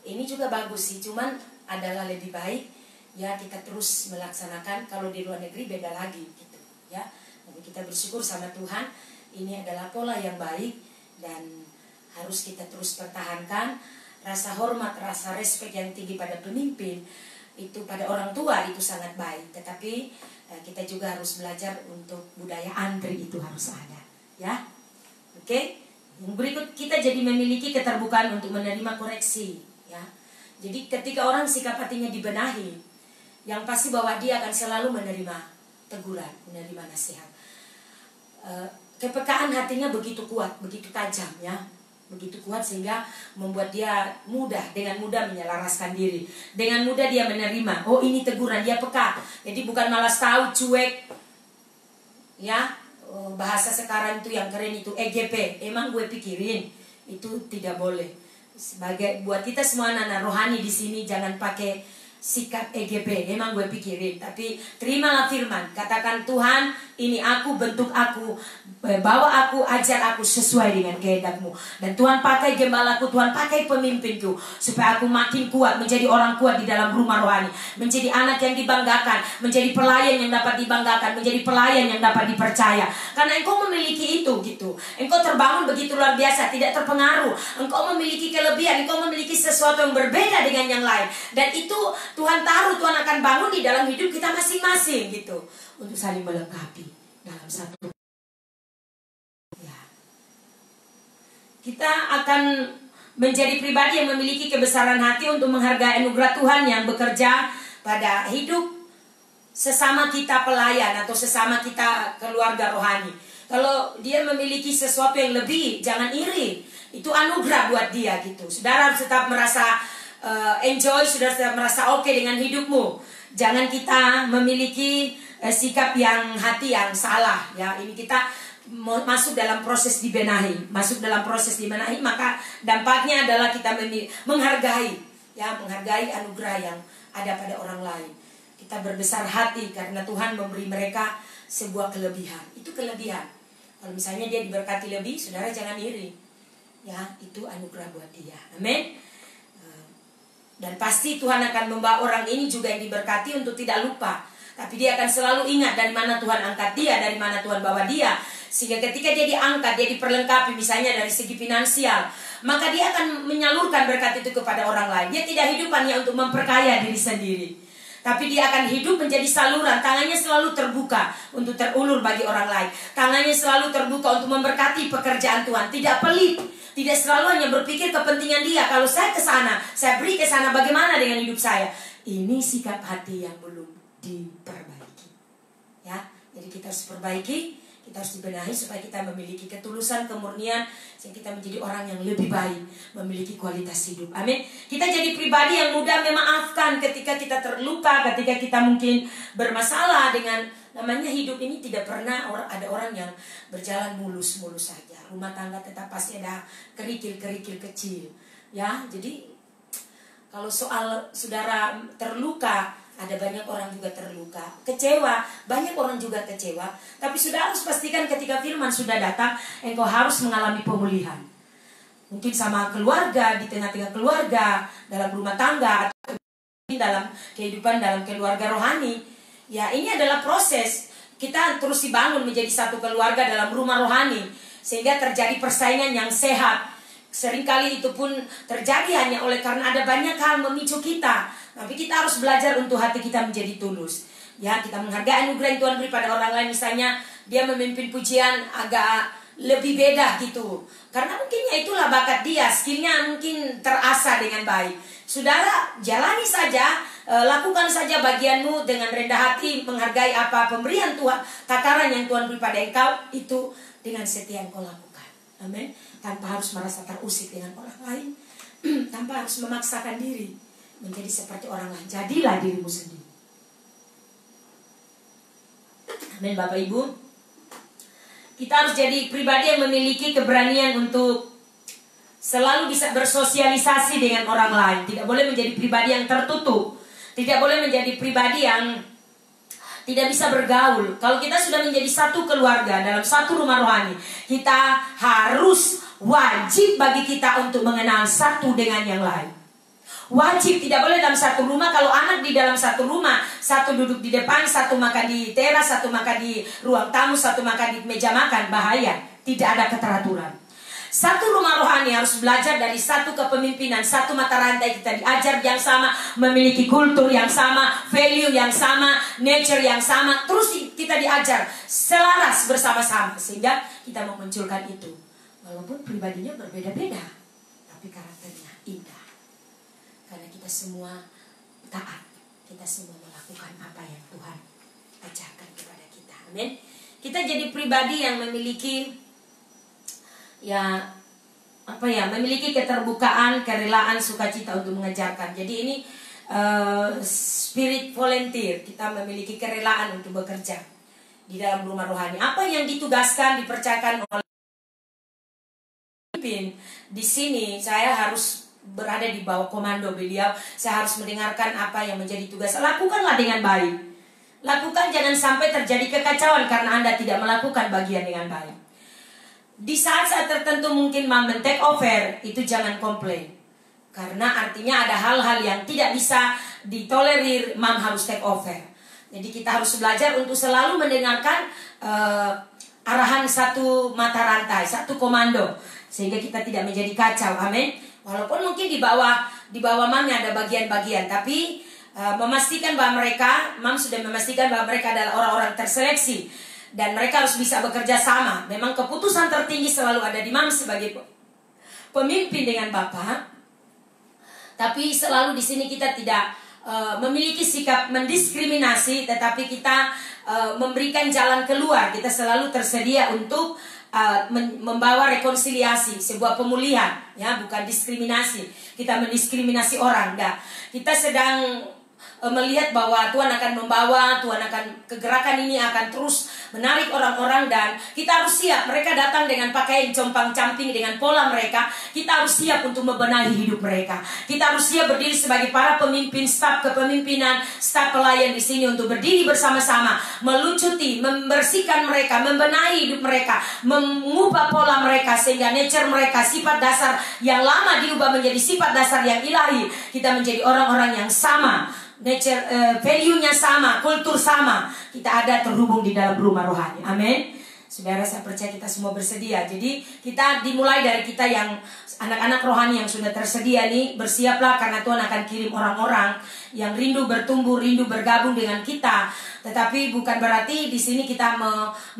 ini juga bagus sih, cuman adalah lebih baik ya kita terus melaksanakan. Kalau di luar negeri beda lagi gitu. Ya, jadi kita bersyukur sama Tuhan. Ini adalah pola yang baik dan harus kita terus pertahankan. Rasa hormat, rasa respek yang tinggi pada pemimpin itu, pada orang tua itu sangat baik. Tetapi kita juga harus belajar untuk budaya antri itu harus ada, ya. Oke. Yang berikut, kita jadi memiliki keterbukaan untuk menerima koreksi, ya. Jadi ketika orang sikap hatinya dibenahi, yang pasti bahwa dia akan selalu menerima teguran, menerima nasihat. Kepekaan hatinya begitu kuat, begitu tajam, ya, begitu kuat sehingga membuat dia dengan mudah menyelaraskan diri, dengan mudah dia menerima. Oh, ini teguran, dia peka. Jadi bukan malas tahu, cuek, ya. Bahasa sekarang itu yang keren itu EGP. Emang gue pikirin, itu tidak boleh. Sebagai buat kita semua anak-anak rohani di sini, jangan pakai sikap EGP, emang gue pikirin. Tapi terimalah firman, katakan Tuhan, ini aku, bentuk aku, bawa aku, ajar aku sesuai dengan kehendak-Mu. Dan Tuhan pakai gembalaku, Tuhan pakai pemimpinku, supaya aku makin kuat, menjadi orang kuat di dalam rumah rohani, menjadi anak yang dibanggakan, menjadi pelayan yang dapat dibanggakan, menjadi pelayan yang dapat dipercaya. Karena engkau memiliki itu gitu. Engkau terbangun begitu luar biasa, tidak terpengaruh. Engkau memiliki kelebihan, engkau memiliki sesuatu yang berbeda dengan yang lain. Dan itu Tuhan taruh, Tuhan akan bangun di dalam hidup kita masing-masing gitu, untuk saling melengkapi dalam satu. Ya. Kita akan menjadi pribadi yang memiliki kebesaran hati untuk menghargai anugerah Tuhan yang bekerja pada hidup sesama kita pelayan atau sesama kita keluarga rohani. Kalau dia memiliki sesuatu yang lebih, jangan iri. Itu anugerah buat dia gitu. Saudara harus tetap merasa enjoy, sudah merasa oke dengan hidupmu. Jangan kita memiliki sikap yang hati yang salah, ya. Ini kita masuk dalam proses dibenahi, maka dampaknya adalah kita menghargai, ya, menghargai anugerah yang ada pada orang lain. Kita berbesar hati karena Tuhan memberi mereka sebuah kelebihan. Itu kelebihan. Kalau misalnya dia diberkati lebih, saudara jangan iri. Ya, itu anugerah buat dia. Amin. Dan pasti Tuhan akan membawa orang ini juga yang diberkati untuk tidak lupa. Tapi dia akan selalu ingat dari mana Tuhan angkat dia, dari mana Tuhan bawa dia. Sehingga ketika dia diangkat, dia diperlengkapi misalnya dari segi finansial, maka dia akan menyalurkan berkat itu kepada orang lain. Dia tidak hidup hanya untuk memperkaya diri sendiri, tapi dia akan hidup menjadi saluran. Tangannya selalu terbuka untuk terulur bagi orang lain. Tangannya selalu terbuka untuk memberkati pekerjaan Tuhan. Tidak pelit. Tidak selalu hanya berpikir kepentingan dia. Kalau saya ke sana, saya beri ke sana, bagaimana dengan hidup saya? Ini sikap hati yang belum diperbaiki. Ya, jadi kita harus perbaiki, kita harus dibenahi supaya kita memiliki ketulusan, kemurnian, sehingga kita menjadi orang yang lebih baik, memiliki kualitas hidup. Amin. Kita jadi pribadi yang mudah memaafkan ketika kita terluka, ketika kita mungkin bermasalah dengan namanya hidup ini. Tidak pernah ada orang yang berjalan mulus-mulus saja. Rumah tangga tetap pasti ada kerikil-kerikil kecil. Ya, jadi kalau soal saudara terluka, ada banyak orang juga terluka. Kecewa, banyak orang juga kecewa. Tapi saudara harus pastikan ketika firman sudah datang, engkau harus mengalami pemulihan. Mungkin sama keluarga, di tengah-tengah keluarga, dalam rumah tangga, atau dalam kehidupan dalam keluarga rohani. Ya, ini adalah proses. Kita terus dibangun menjadi satu keluarga dalam rumah rohani, sehingga terjadi persaingan yang sehat. Seringkali itu pun terjadi hanya oleh karena ada banyak hal memicu kita. Tapi kita harus belajar untuk hati kita menjadi tulus. Ya, kita menghargai anugerah yang Tuhan beri pada orang lain. Misalnya dia memimpin pujian agak lebih beda gitu, karena mungkin ya itulah bakat dia, skillnya mungkin terasa dengan baik. Saudara, jalani saja, lakukan saja bagianmu dengan rendah hati, menghargai apa pemberian Tuhan, takaran yang Tuhan beri pada engkau, itu dengan setia engkau lakukan. Amin. Tanpa harus merasa terusik dengan orang lain, tanpa harus memaksakan diri menjadi seperti orang lain. Jadilah dirimu sendiri. Amin, Bapak Ibu. Kita harus jadi pribadi yang memiliki keberanian untuk selalu bisa bersosialisasi dengan orang lain. Tidak boleh menjadi pribadi yang tertutup. Tidak boleh menjadi pribadi yang tidak bisa bergaul. Kalau kita sudah menjadi satu keluarga dalam satu rumah rohani, kita harus wajib bagi kita untuk mengenal satu dengan yang lain. Wajib, tidak boleh dalam satu rumah. Kalau anak di dalam satu rumah, satu duduk di depan, satu makan di teras, satu makan di ruang tamu, satu makan di meja makan, bahaya. Tidak ada keteraturan. Satu rumah rohani harus belajar dari satu kepemimpinan, satu mata rantai. Kita diajar yang sama, memiliki kultur yang sama, value yang sama, nature yang sama. Terus kita diajar selaras bersama-sama, sehingga kita memunculkan itu. Walaupun pribadinya berbeda-beda, tapi karakternya indah. Karena kita semua taat, kita semua melakukan apa yang Tuhan ajarkan kepada kita. Amin. Kita jadi pribadi yang memiliki memiliki keterbukaan, kerelaan, sukacita untuk mengajarkan. Jadi ini spirit volunteer. Kita memiliki kerelaan untuk bekerja di dalam rumah rohani. Apa yang ditugaskan, dipercayakan oleh pemimpin di sini, saya harus berada di bawah komando beliau. Saya harus mendengarkan apa yang menjadi tugas. Lakukanlah dengan baik. Lakukan, jangan sampai terjadi kekacauan karena Anda tidak melakukan bagian dengan baik. Di saat-saat tertentu mungkin Mam take over, itu jangan komplain. Karena artinya ada hal-hal yang tidak bisa ditolerir, Mam harus take over. Jadi kita harus belajar untuk selalu mendengarkan arahan satu mata rantai, satu komando, sehingga kita tidak menjadi kacau. Amin. Walaupun mungkin di bawah Mamnya ada bagian-bagian, tapi memastikan bahwa Mam sudah memastikan bahwa mereka adalah orang-orang terseleksi. Dan mereka harus bisa bekerja sama. Memang keputusan tertinggi selalu ada di Mam sebagai pemimpin dengan Bapak. Tapi selalu di sini kita tidak memiliki sikap mendiskriminasi, tetapi kita memberikan jalan keluar. Kita selalu tersedia untuk membawa rekonsiliasi, sebuah pemulihan, ya, bukan diskriminasi. Kita mendiskriminasi orang, dah. Kita sedang melihat bahwa Tuhan akan membawa, Tuhan akan kegerakan ini akan terus menarik orang-orang, dan kita harus siap. Mereka datang dengan pakaian compang-camping dengan pola mereka. Kita harus siap untuk membenahi hidup mereka. Kita harus siap berdiri sebagai para pemimpin, staf kepemimpinan, staf pelayan di sini untuk berdiri bersama-sama, melucuti, membersihkan mereka, membenahi hidup mereka, mengubah pola mereka sehingga nature mereka, sifat dasar yang lama diubah menjadi sifat dasar yang ilahi. Kita menjadi orang-orang yang sama, nature, value-nya sama, kultur sama. Kita ada terhubung di dalam rumah rohani. Amin. Saudara, saya percaya kita semua bersedia. Jadi kita dimulai dari kita yang anak-anak rohani yang sudah tersedia nih, bersiaplah karena Tuhan akan kirim orang-orang yang rindu bertumbuh, rindu bergabung dengan kita. Tetapi bukan berarti di sini kita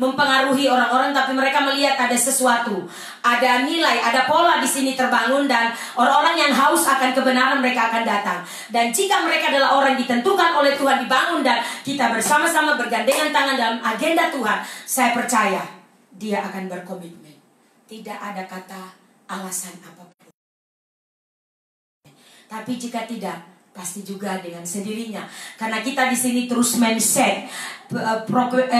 mempengaruhi orang-orang, tapi mereka melihat ada sesuatu, ada nilai, ada pola di sini terbangun, dan orang-orang yang haus akan kebenaran mereka akan datang. Dan jika mereka adalah orang ditentukan oleh Tuhan, dibangun, dan kita bersama-sama bergandengan tangan dalam agenda Tuhan, saya percaya dia akan berkomitmen. Tidak ada kata alasan apapun. Tapi jika tidak, pasti juga dengan sendirinya. Karena kita di sini terus mindset,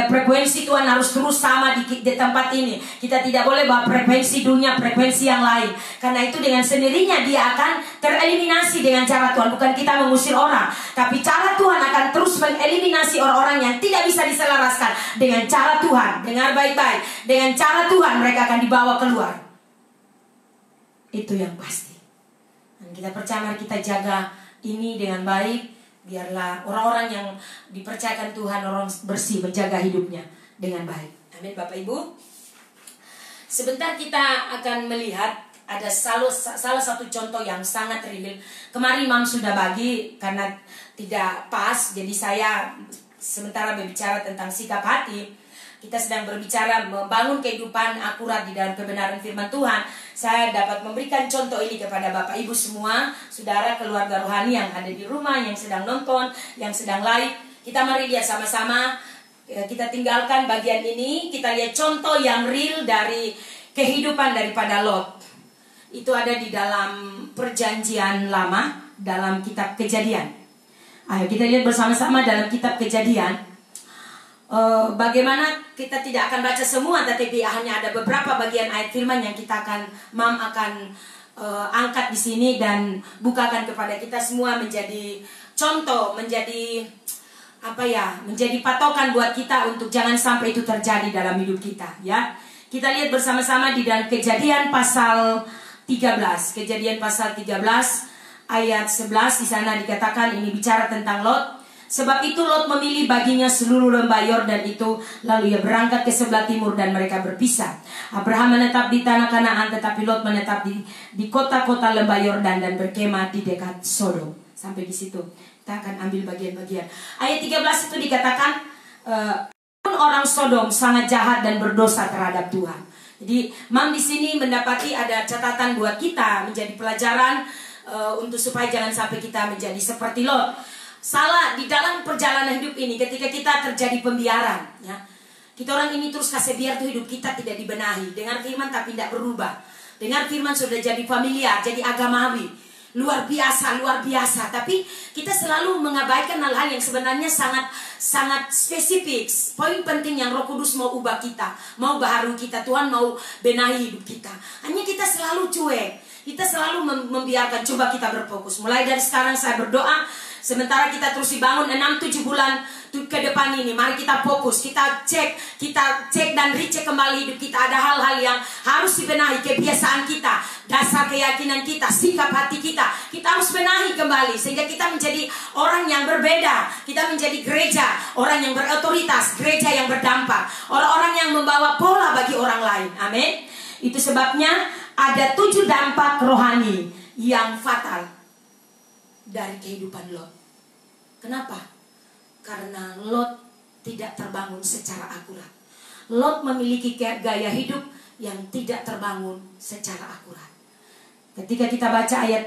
frekuensi Tuhan harus terus sama di tempat ini. Kita tidak boleh bawa frekuensi dunia, frekuensi yang lain. Karena itu dengan sendirinya dia akan tereliminasi dengan cara Tuhan. Bukan kita mengusir orang, tapi cara Tuhan akan terus mengeliminasi orang-orang yang tidak bisa diselaraskan dengan cara Tuhan. Dengar baik-baik, dengan cara Tuhan mereka akan dibawa keluar. Itu yang pasti. Dan kita percaya, mari kita jaga ini dengan baik. Biarlah orang-orang yang dipercayakan Tuhan, orang bersih, menjaga hidupnya dengan baik. Amin, Bapak Ibu. Sebentar kita akan melihat ada salah satu contoh yang sangat real. Kemarin Mam sudah bagi, karena tidak pas, jadi saya sementara berbicara tentang sikap hati. Kita sedang berbicara membangun kehidupan akurat di dalam kebenaran firman Tuhan. Saya dapat memberikan contoh ini kepada Bapak Ibu semua, saudara, keluarga rohani yang ada di rumah, yang sedang nonton, yang sedang live. Kita mari lihat sama-sama. Kita tinggalkan bagian ini. Kita lihat contoh yang real dari kehidupan daripada Lot. Itu ada di dalam perjanjian lama, dalam kitab Kejadian. Ayo kita lihat bersama-sama dalam kitab Kejadian. Bagaimana kita tidak akan baca semua, tetapi hanya ada beberapa bagian ayat firman yang kita akan angkat di sini dan bukakan kepada kita semua, menjadi contoh, menjadi menjadi patokan buat kita untuk jangan sampai itu terjadi dalam hidup kita, ya. Kita lihat bersama-sama di dalam Kejadian pasal 13. Kejadian pasal 13 ayat 11, di sana dikatakan, ini bicara tentang Lot. Sebab itu Lot memilih baginya seluruh lembah Yordan itu, lalu ia berangkat ke sebelah timur dan mereka berpisah. Abraham menetap di tanah Kanaan, tetapi Lot menetap di kota-kota lembah Yordan dan berkemah di dekat Sodom. Sampai di situ. Kita akan ambil bagian-bagian. Ayat 13 itu dikatakan, orang Sodom sangat jahat dan berdosa terhadap Tuhan. Jadi Mam di sini mendapati ada catatan buat kita menjadi pelajaran untuk supaya jangan sampai kita menjadi seperti Lot. Salah di dalam perjalanan hidup ini, ketika kita terjadi pembiaran, ya, kita orang ini terus kasih biar tuh hidup kita tidak dibenahi. Dengar firman tapi tidak berubah. Dengar firman sudah jadi familiar, jadi agamawi, luar biasa. Tapi kita selalu mengabaikan hal-hal yang sebenarnya sangat spesifik. Poin penting yang Roh Kudus mau ubah kita, mau baharu kita, Tuhan mau benahi hidup kita. Hanya kita selalu cuek, kita selalu membiarkan. Coba kita berfokus. Mulai dari sekarang saya berdoa, sementara kita terus dibangun 6-7 bulan ke depan ini, mari kita fokus, kita cek dan recheck kembali hidup kita. Ada hal-hal yang harus dibenahi, kebiasaan kita, dasar keyakinan kita, sikap hati kita harus benahi kembali, sehingga kita menjadi orang yang berbeda. Kita menjadi gereja, orang yang berotoritas, gereja yang berdampak, orang-orang yang membawa pola bagi orang lain. Amin. Itu sebabnya ada 7 dampak rohani yang fatal dari kehidupan Lot. Kenapa? Karena Lot tidak terbangun secara akurat. Lot memiliki gaya hidup yang tidak terbangun secara akurat. Ketika kita baca ayat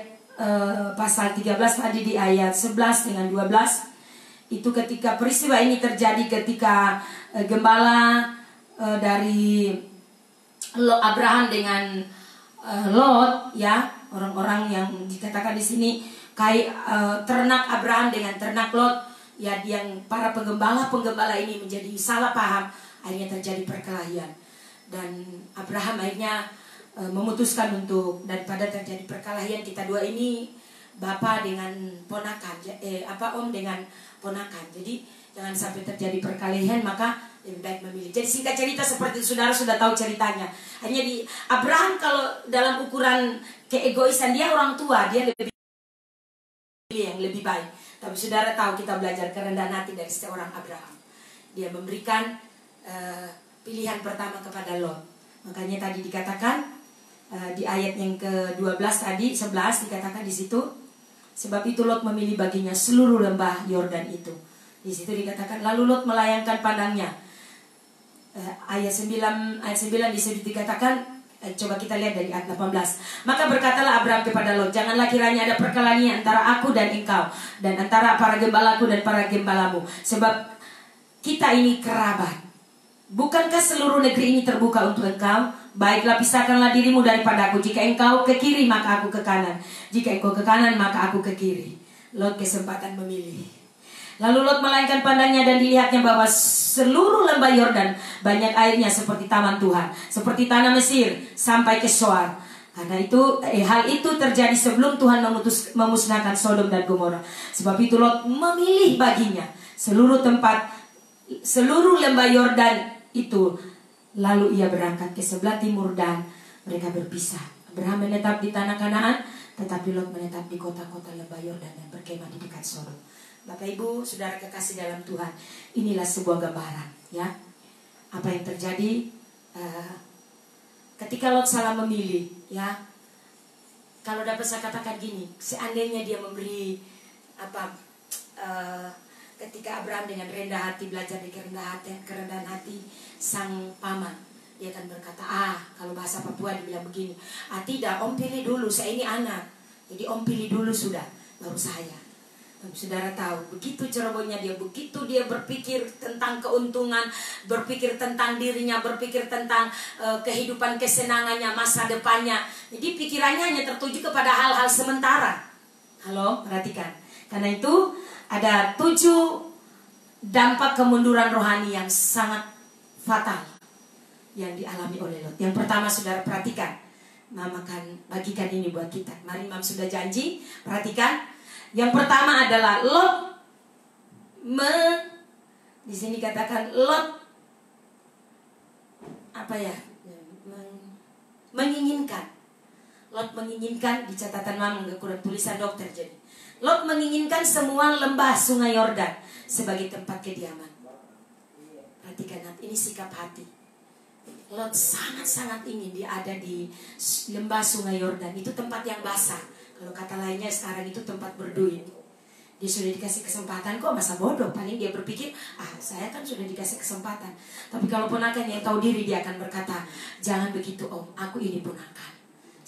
pasal 13 tadi di ayat 11 dengan 12, itu ketika peristiwa ini terjadi, ketika gembala dari Abraham dengan Lot, ya, orang-orang yang dikatakan di sini ternak Abraham dengan ternak Lot, ya, yang para penggembala ini menjadi salah paham, akhirnya terjadi perkelahian. Dan Abraham akhirnya memutuskan untuk, daripada terjadi perkelahian kita dua ini, bapak dengan ponakan, om dengan ponakan, jadi jangan sampai terjadi perkelahian, maka lebih baik memilih. Jadi singkat cerita seperti saudara sudah tahu ceritanya. Hanya di Abraham, kalau dalam ukuran keegoisan dia orang tua, dia lebih yang lebih baik. Tapi saudara tahu, kita belajar kerendahan hati dari seorang Abraham. Dia memberikan pilihan pertama kepada Lot. Makanya tadi dikatakan di ayat yang ke-12 tadi, 11 dikatakan di situ, sebab itu Lot memilih baginya seluruh lembah Yordan itu. Di situ dikatakan lalu Lot melayangkan pandangnya. Ayat 9 di situ dikatakan, coba kita lihat dari ayat 18. Maka berkatalah Abraham kepada Lot, janganlah kiranya ada perkelahian antara aku dan engkau, dan antara para gembalaku dan para gembalamu, sebab kita ini kerabat. Bukankah seluruh negeri ini terbuka untuk engkau? Baiklah, pisahkanlah dirimu daripadaku. Jika engkau ke kiri, maka aku ke kanan. Jika engkau ke kanan, maka aku ke kiri. Lot kesempatan memilih. Lalu Lot melayangkan pandangnya dan dilihatnya bahwa seluruh lembah Yordan banyak airnya seperti taman Tuhan, seperti tanah Mesir sampai ke Soar. Karena itu hal itu terjadi sebelum Tuhan memusnahkan Sodom dan Gomora. Sebab itu Lot memilih baginya seluruh lembah Yordan itu. Lalu ia berangkat ke sebelah timur dan mereka berpisah. Abraham menetap di tanah Kanaan, tetapi Lot menetap di kota-kota lembah Yordan dan berkemah di dekat Sodom. Bapak Ibu, saudara kekasih dalam Tuhan, inilah sebuah gambaran, ya, apa yang terjadi ketika Lot salah memilih, ya. Kalau dapat saya katakan gini, seandainya dia memberi ketika Abraham dengan rendah hati belajar di kerendahan hati sang paman, dia akan berkata, kalau bahasa Papua dibilang begini, tidak, om pilih dulu, saya ini anak, jadi om pilih dulu sudah, baru saya. Saudara tahu, begitu cerobohnya dia, begitu dia berpikir tentang keuntungan, berpikir tentang dirinya, berpikir tentang kehidupan kesenangannya, masa depannya. Jadi pikirannya hanya tertuju kepada hal-hal sementara. Halo, perhatikan. Karena itu ada 7 dampak kemunduran rohani yang sangat fatal yang dialami oleh Lot. Yang pertama, saudara perhatikan. Mama akan bagikan ini buat kita. Mari, Mam sudah janji, perhatikan. Yang pertama adalah Lot di sini katakan Lot menginginkan. Lot menginginkan, di catatan Mama enggak kurang tulisan dokter jadi. Lot menginginkan semua lembah sungai Yordan sebagai tempat kediaman. Perhatikan, ini sikap hati. Lot sangat-sangat ingin dia ada di lembah sungai Yordan. Itu tempat yang basah. Kalau kata lainnya sekarang itu tempat berduit. Dia sudah dikasih kesempatan, kok masa bodoh. Paling dia berpikir, saya kan sudah dikasih kesempatan. Tapi kalau ponakan yang tahu diri, dia akan berkata, jangan begitu om, aku ini ponakan.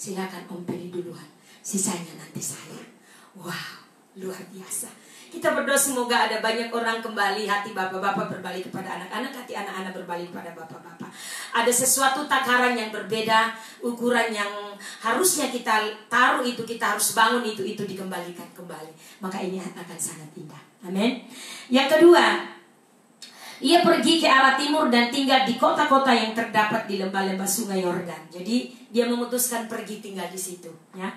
Silakan om pilih duluan, sisanya nanti saya. Wow, luar biasa. Kita berdoa semoga ada banyak orang kembali, hati bapak-bapak berbalik kepada anak-anak, hati anak-anak berbalik kepada bapak-bapak. Ada sesuatu takaran yang berbeda, ukuran yang harusnya kita taruh itu, kita harus bangun itu dikembalikan kembali. Maka ini akan sangat indah. Amin. Yang kedua, ia pergi ke arah timur dan tinggal di kota-kota yang terdapat di lembah-lembah sungai Yordan. Jadi dia memutuskan pergi tinggal di situ. Ya.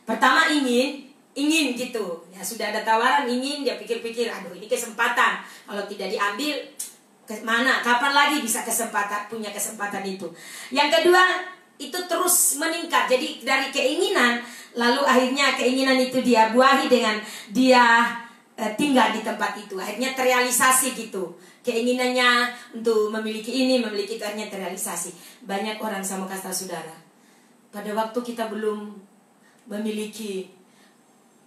Pertama ingin gitu ya, sudah ada tawaran ingin, dia pikir-pikir, aduh ini kesempatan, kalau tidak diambil mana, kapan lagi bisa punya kesempatan itu. Yang kedua itu terus meningkat, jadi dari keinginan, lalu akhirnya keinginan itu dia buahi dengan dia tinggal di tempat itu, akhirnya terrealisasi gitu. Keinginannya untuk memiliki ini, memiliki itu, akhirnya terrealisasi. Banyak orang, sama kata saudara, pada waktu kita belum memiliki,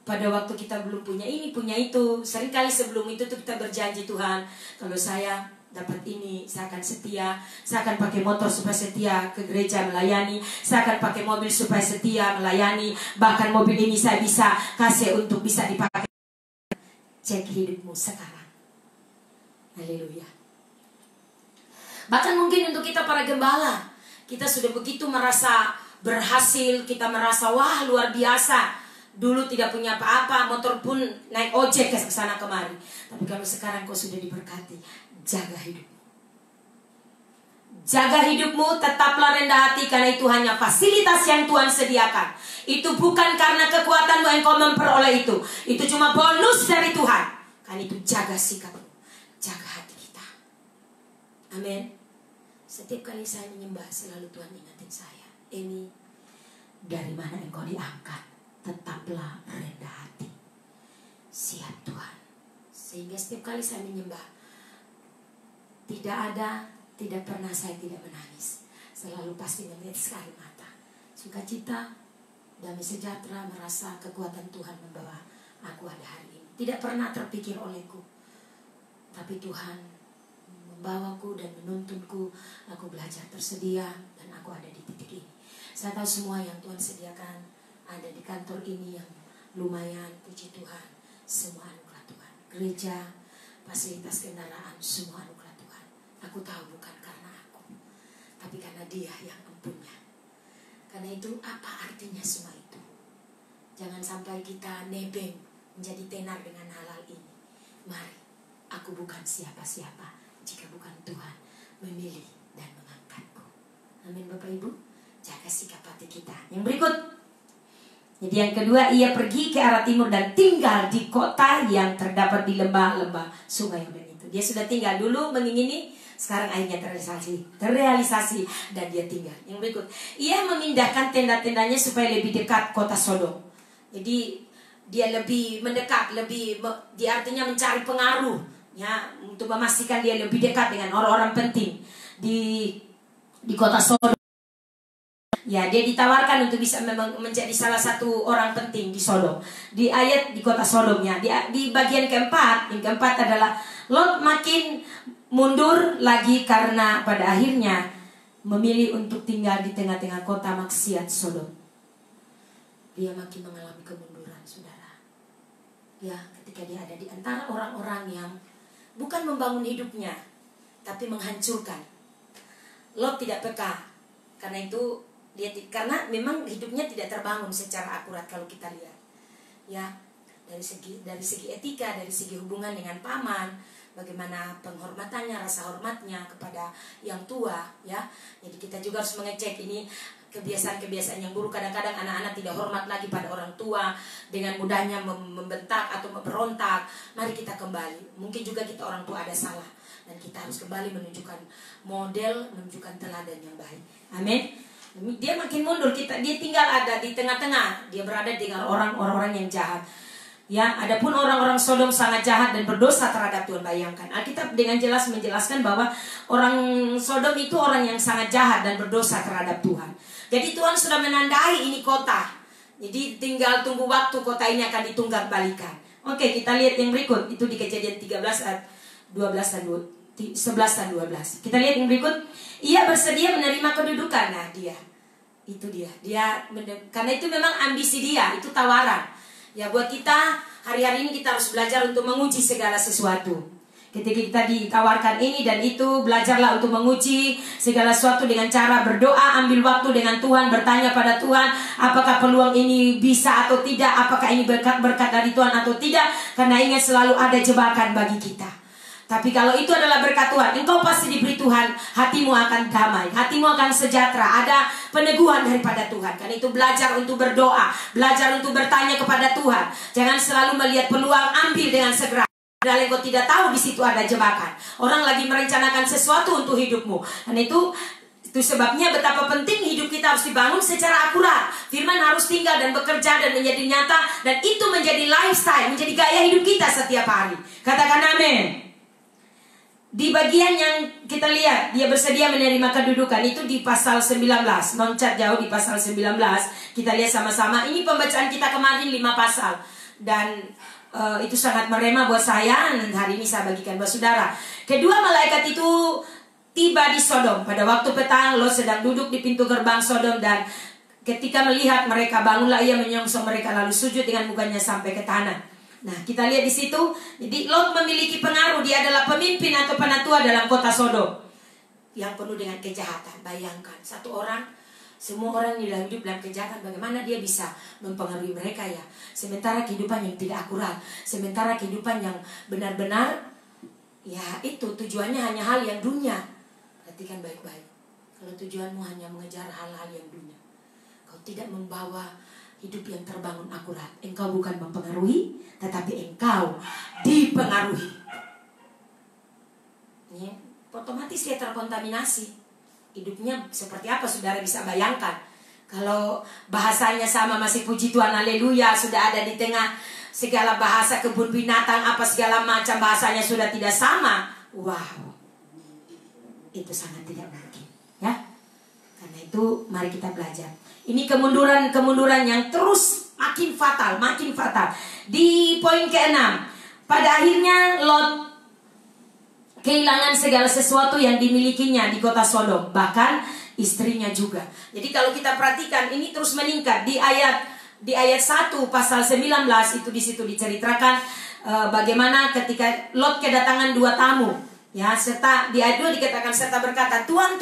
pada waktu kita belum punya ini, punya itu, seringkali sebelum itu tuh kita berjanji, Tuhan, kalau saya dapat ini, saya akan setia, saya akan pakai motor supaya setia ke gereja melayani, saya akan pakai mobil supaya setia melayani, bahkan mobil ini saya bisa kasih untuk bisa dipakai. Cek hidupmu sekarang. Haleluya. Bahkan mungkin untuk kita para gembala, kita sudah begitu merasa berhasil, kita merasa wah luar biasa. Dulu tidak punya apa-apa, motor pun naik ojek ke sana kemari. Tapi kalau sekarang kau sudah diberkati, jaga hidup. Jaga hidupmu, tetaplah rendah hati, karena itu hanya fasilitas yang Tuhan sediakan. Itu bukan karena kekuatanmu yang kau memperoleh itu. Itu cuma bonus dari Tuhan. Karena itu jaga sikapmu, jaga hati kita. Amin. Setiap kali saya menyembah, selalu Tuhan ingatin saya, ini dari mana engkau diangkat. Tetaplah rendah hati. Siap Tuhan. Sehingga setiap kali saya menyembah, tidak pernah saya tidak menangis. Selalu pasti melihat sekali mata. Sukacita, damai sejahtera, merasa kekuatan Tuhan membawa aku ada hari ini. Tidak pernah terpikir olehku, tapi Tuhan membawaku dan menuntunku. Aku belajar tersedia dan aku ada di titik ini. Saya tahu semua yang Tuhan sediakan ada di kantor ini yang lumayan, puji Tuhan, semua anugerah Tuhan. Gereja, fasilitas kendaraan, semua anugerah Tuhan. Aku tahu bukan karena aku, tapi karena Dia yang empunya. Karena itu apa artinya semua itu? Jangan sampai kita nebeng menjadi tenar dengan hal-hal ini. Mari, aku bukan siapa-siapa jika bukan Tuhan memilih dan mengangkatku. Amin Bapak Ibu. Jaga sikap hati kita. Yang berikut, jadi yang kedua, ia pergi ke arah timur dan tinggal di kota yang terdapat di lembah-lembah sungai Yordan itu. Dia sudah tinggal dulu mengingini, sekarang akhirnya terrealisasi dan dia tinggal. Yang berikut, ia memindahkan tenda-tendanya supaya lebih dekat kota Sodom. Jadi dia lebih mendekat, dia artinya mencari pengaruh, ya, untuk memastikan dia lebih dekat dengan orang-orang penting di kota Sodom. Ya, dia ditawarkan untuk bisa menjadi salah satu orang penting di Sodom. Di kota Sodomnya. Di bagian keempat, yang keempat adalah Lot makin mundur lagi karena pada akhirnya memilih untuk tinggal di tengah-tengah kota maksiat Sodom. Dia makin mengalami kemunduran, saudara. Ya, ketika dia ada di antara orang-orang yang bukan membangun hidupnya, tapi menghancurkan. Lot tidak peka. Karena itu karena memang hidupnya tidak terbangun secara akurat kalau kita lihat, ya, dari segi etika, dari segi hubungan dengan paman, bagaimana penghormatannya, rasa hormatnya kepada yang tua, ya. Jadi kita juga harus mengecek ini kebiasaan-kebiasaan yang buruk. Kadang-kadang anak-anak tidak hormat lagi pada orang tua, dengan mudahnya membentak atau memberontak. Mari kita kembali. Mungkin juga kita orang tua ada salah, dan kita harus kembali menunjukkan model, menunjukkan teladan yang baik. Amin. Dia makin mundur, dia tinggal ada di tengah-tengah, dia berada dengan orang-orang yang jahat. Ya, adapun orang-orang Sodom sangat jahat dan berdosa terhadap Tuhan. Bayangkan, Alkitab dengan jelas menjelaskan bahwa orang Sodom itu orang yang sangat jahat dan berdosa terhadap Tuhan. Jadi Tuhan sudah menandai ini kota. Jadi tinggal tunggu waktu kota ini akan ditunggak balikan. Oke, kita lihat yang berikut. Itu di Kejadian 13 ayat 12 dan 11 dan 12. Kita lihat yang berikut. Ia bersedia menerima kedudukan. Nah, karena itu memang ambisi dia, itu tawaran. Ya, buat kita hari-hari ini kita harus belajar untuk menguji segala sesuatu. Ketika kita ditawarkan ini dan itu, belajarlah untuk menguji segala sesuatu dengan cara berdoa, ambil waktu dengan Tuhan, bertanya pada Tuhan, apakah peluang ini bisa atau tidak, apakah ini berkat dari Tuhan atau tidak. Karena ingat, selalu ada jebakan bagi kita. Tapi kalau itu adalah berkat Tuhan, engkau pasti diberi Tuhan, hatimu akan damai, hatimu akan sejahtera, ada peneguhan daripada Tuhan. Karena itu belajar untuk berdoa, belajar untuk bertanya kepada Tuhan. Jangan selalu melihat peluang, ambil dengan segera. Padahal engkau tidak tahu di situ ada jebakan. Orang lagi merencanakan sesuatu untuk hidupmu. Dan itu sebabnya betapa penting hidup kita harus dibangun secara akurat. Firman harus tinggal dan bekerja dan menjadi nyata. Dan itu menjadi lifestyle, menjadi gaya hidup kita setiap hari. Katakan amin. Di bagian yang kita lihat, dia bersedia menerima kedudukan, itu di pasal 19. Loncat jauh di pasal 19. Kita lihat sama-sama. Ini pembacaan kita kemarin 5 pasal. Dan itu sangat merema buat saya. Dan hari ini saya bagikan buat saudara. Kedua malaikat itu tiba di Sodom. Pada waktu petang, Lot sedang duduk di pintu gerbang Sodom. Dan ketika melihat mereka, bangunlah ia menyongsong mereka, lalu sujud dengan mukanya sampai ke tanah. Nah, kita lihat di situ. Jadi Lot memiliki pengaruh. Dia adalah pemimpin atau penatua dalam kota Sodom yang penuh dengan kejahatan. Bayangkan, satu orang Semua orang yang hidup dalam kejahatan, bagaimana dia bisa mempengaruhi mereka ya? Sementara kehidupan yang tidak akurat, sementara kehidupan yang benar-benar, ya itu tujuannya hanya hal yang dunia. Perhatikan baik-baik. Kalau tujuanmu hanya mengejar hal-hal yang dunia, kau tidak membawa hidup yang terbangun akurat. Engkau bukan mempengaruhi, tetapi engkau dipengaruhi. Ya, otomatis dia terkontaminasi. Hidupnya seperti apa saudara bisa bayangkan? Kalau bahasanya sama, masih puji Tuhan, haleluya, sudah ada di tengah segala bahasa kebun binatang, apa segala macam bahasanya sudah tidak sama. Wow, itu sangat tidak mungkin ya. Karena itu mari kita belajar. Ini kemunduran yang terus makin fatal. Di poin ke-6, pada akhirnya Lot kehilangan segala sesuatu yang dimilikinya di kota Sodom, bahkan istrinya juga. Jadi kalau kita perhatikan, ini terus meningkat. Di ayat 1 pasal 19 itu di situ diceritakan bagaimana ketika Lot kedatangan 2 tamu. Ya, serta di ayat 2 dikatakan serta berkata, "Tuan,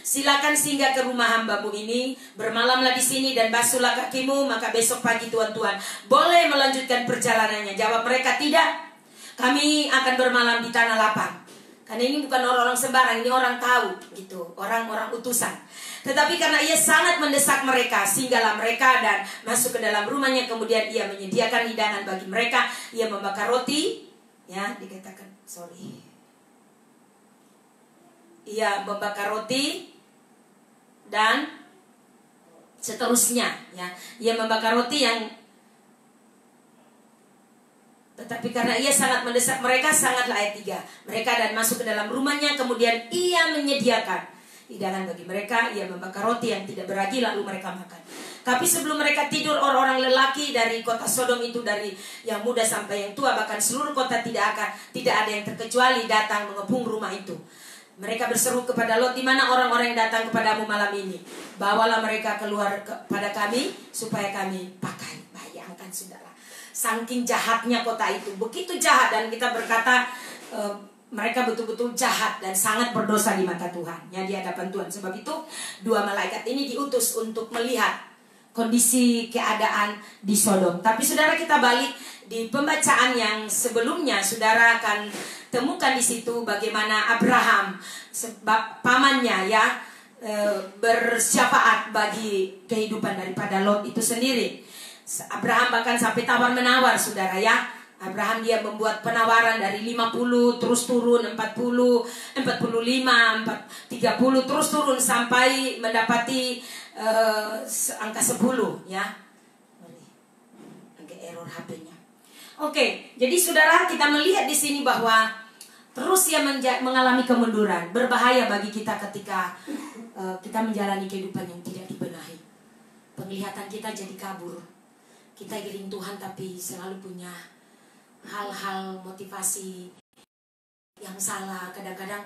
silakan singgah ke rumah hambamu ini, bermalamlah di sini dan basuhlah kakimu, maka besok pagi tuan boleh melanjutkan perjalanannya." Jawab mereka, "Tidak, kami akan bermalam di tanah lapang." Karena ini bukan orang-orang sembarang, ini orang tahu gitu, orang-orang utusan. Tetapi karena ia sangat mendesak mereka, singgahlah mereka dan masuk ke dalam rumahnya. Kemudian ia menyediakan hidangan bagi mereka. Ia membakar roti, ya dikatakan, ia membakar roti dan seterusnya, ya. Ia membakar roti yang, tetapi karena ia sangat mendesak mereka, sangatlah ayat 3. Mereka dan masuk ke dalam rumahnya, kemudian ia menyediakan hidangan bagi mereka. Ia membakar roti yang tidak beragi, lalu mereka makan. Tapi sebelum mereka tidur, orang-orang lelaki dari kota Sodom itu, dari yang muda sampai yang tua, bahkan seluruh kota tidak ada yang terkecuali, datang mengepung rumah itu. Mereka berseru kepada Lot, "Di mana orang-orang yang datang kepadamu malam ini? Bawalah mereka keluar kepada kami, supaya kami pakai." Bayangkan saudara, saking jahatnya kota itu, begitu jahat, dan kita berkata mereka betul-betul jahat dan sangat berdosa di mata Tuhan, ya, di hadapan Tuhan. Sebab itu 2 malaikat ini diutus untuk melihat kondisi keadaan di Sodom. Tapi saudara, kita balik di pembacaan yang sebelumnya, saudara akan temukan di situ bagaimana Abraham, sebab pamannya, ya, bersyafaat bagi kehidupan daripada Lot itu sendiri. Abraham bahkan sampai tawar-menawar, saudara, ya. Abraham dia membuat penawaran dari 50 terus turun 40, 45, 30 terus turun sampai mendapati angka 10, ya. Agak error HP-nya. Oke, jadi saudara, kita melihat di sini bahwa terus ia mengalami kemunduran. Berbahaya bagi kita ketika kita menjalani kehidupan yang tidak dibenahi. Penglihatan kita jadi kabur. Kita iring Tuhan tapi selalu punya hal-hal motivasi yang salah. Kadang-kadang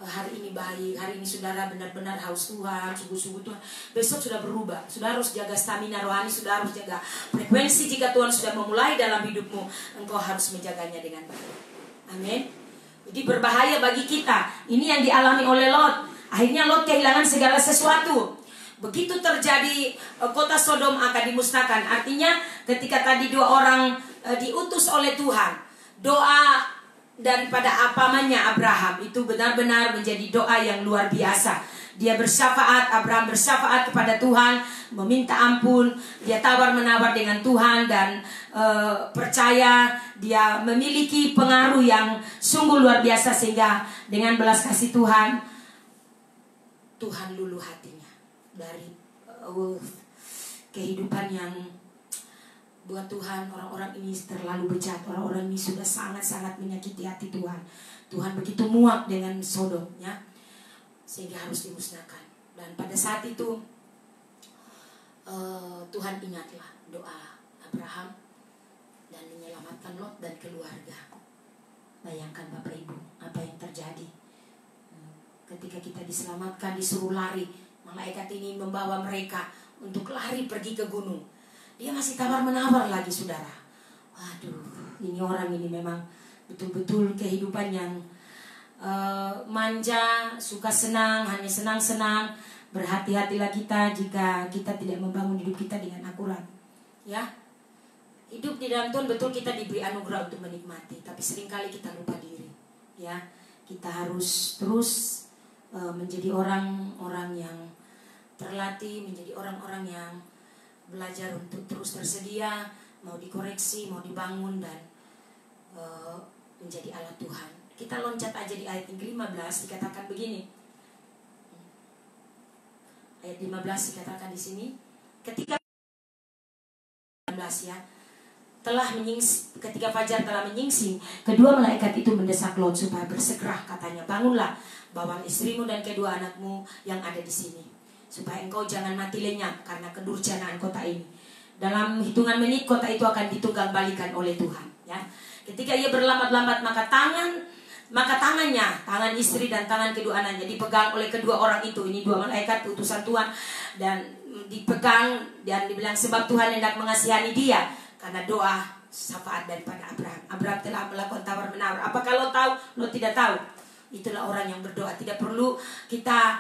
hari ini baik, hari ini saudara benar-benar haus Tuhan, sungguh-sungguh Tuhan, besok sudah berubah. Saudara harus jaga stamina rohani, saudara harus jaga frekuensi. Jika Tuhan sudah memulai dalam hidupmu, engkau harus menjaganya dengan baik. Amin. Jadi berbahaya bagi kita. Ini yang dialami oleh Lot. Akhirnya Lot kehilangan segala sesuatu. Begitu terjadi, kota Sodom akan dimusnahkan. Artinya ketika tadi 2 orang diutus oleh Tuhan, doa daripada pamannya Abraham itu benar-benar menjadi doa yang luar biasa. Dia bersyafaat, Abraham bersyafaat kepada Tuhan, meminta ampun. Dia tawar-menawar dengan Tuhan dan percaya dia memiliki pengaruh yang sungguh luar biasa. Sehingga dengan belas kasih Tuhan, Tuhan luluh hatinya dari kehidupan yang buat Tuhan. Orang-orang ini terlalu bejat, orang-orang ini sudah sangat-sangat menyakiti hati Tuhan. Tuhan begitu muak dengan Sodom, ya, sehingga harus dimusnahkan. Dan pada saat itu Tuhan ingatlah doa Abraham dan menyelamatkan Lot dan keluarga. Bayangkan Bapak Ibu apa yang terjadi ketika kita diselamatkan, disuruh lari. Malaikat ini membawa mereka untuk lari pergi ke gunung. Dia masih tawar-menawar lagi, saudara. Waduh, ini orang ini memang betul-betul kehidupan yang manja, suka senang, hanya senang-senang. Berhati-hatilah kita jika kita tidak membangun hidup kita dengan akurat. Ya, hidup di dalam Tuhan betul kita diberi anugerah untuk menikmati, tapi seringkali kita lupa diri. Ya, kita harus terus menjadi orang-orang yang terlatih, menjadi orang-orang yang belajar untuk terus tersedia, mau dikoreksi, mau dibangun, dan menjadi alat Tuhan. Kita loncat aja di ayat yang ke-15, dikatakan begini. Ayat 15 dikatakan di sini, ketika 15 ya, ketika fajar telah menyingsing, kedua malaikat itu mendesak Lot supaya bersegera, katanya, bangunlah, bawa istrimu dan kedua anakmu yang ada di sini, supaya engkau jangan mati lenyap karena kedurjanaan kota ini. Dalam hitungan menit kota itu akan ditunggang balikan oleh Tuhan. Ya, ketika ia berlambat-lambat, maka tangannya, tangan istri dan tangan kedua anaknya dipegang oleh kedua orang itu. Ini dua malaikat utusan Tuhan, dan dipegang dan dibilang, sebab Tuhan hendak mengasihani dia karena doa syafaat daripada Abraham. Abraham telah melakukan tawar menawar. Apakah lo tahu? Lo tidak tahu. Itulah orang yang berdoa. Tidak perlu kita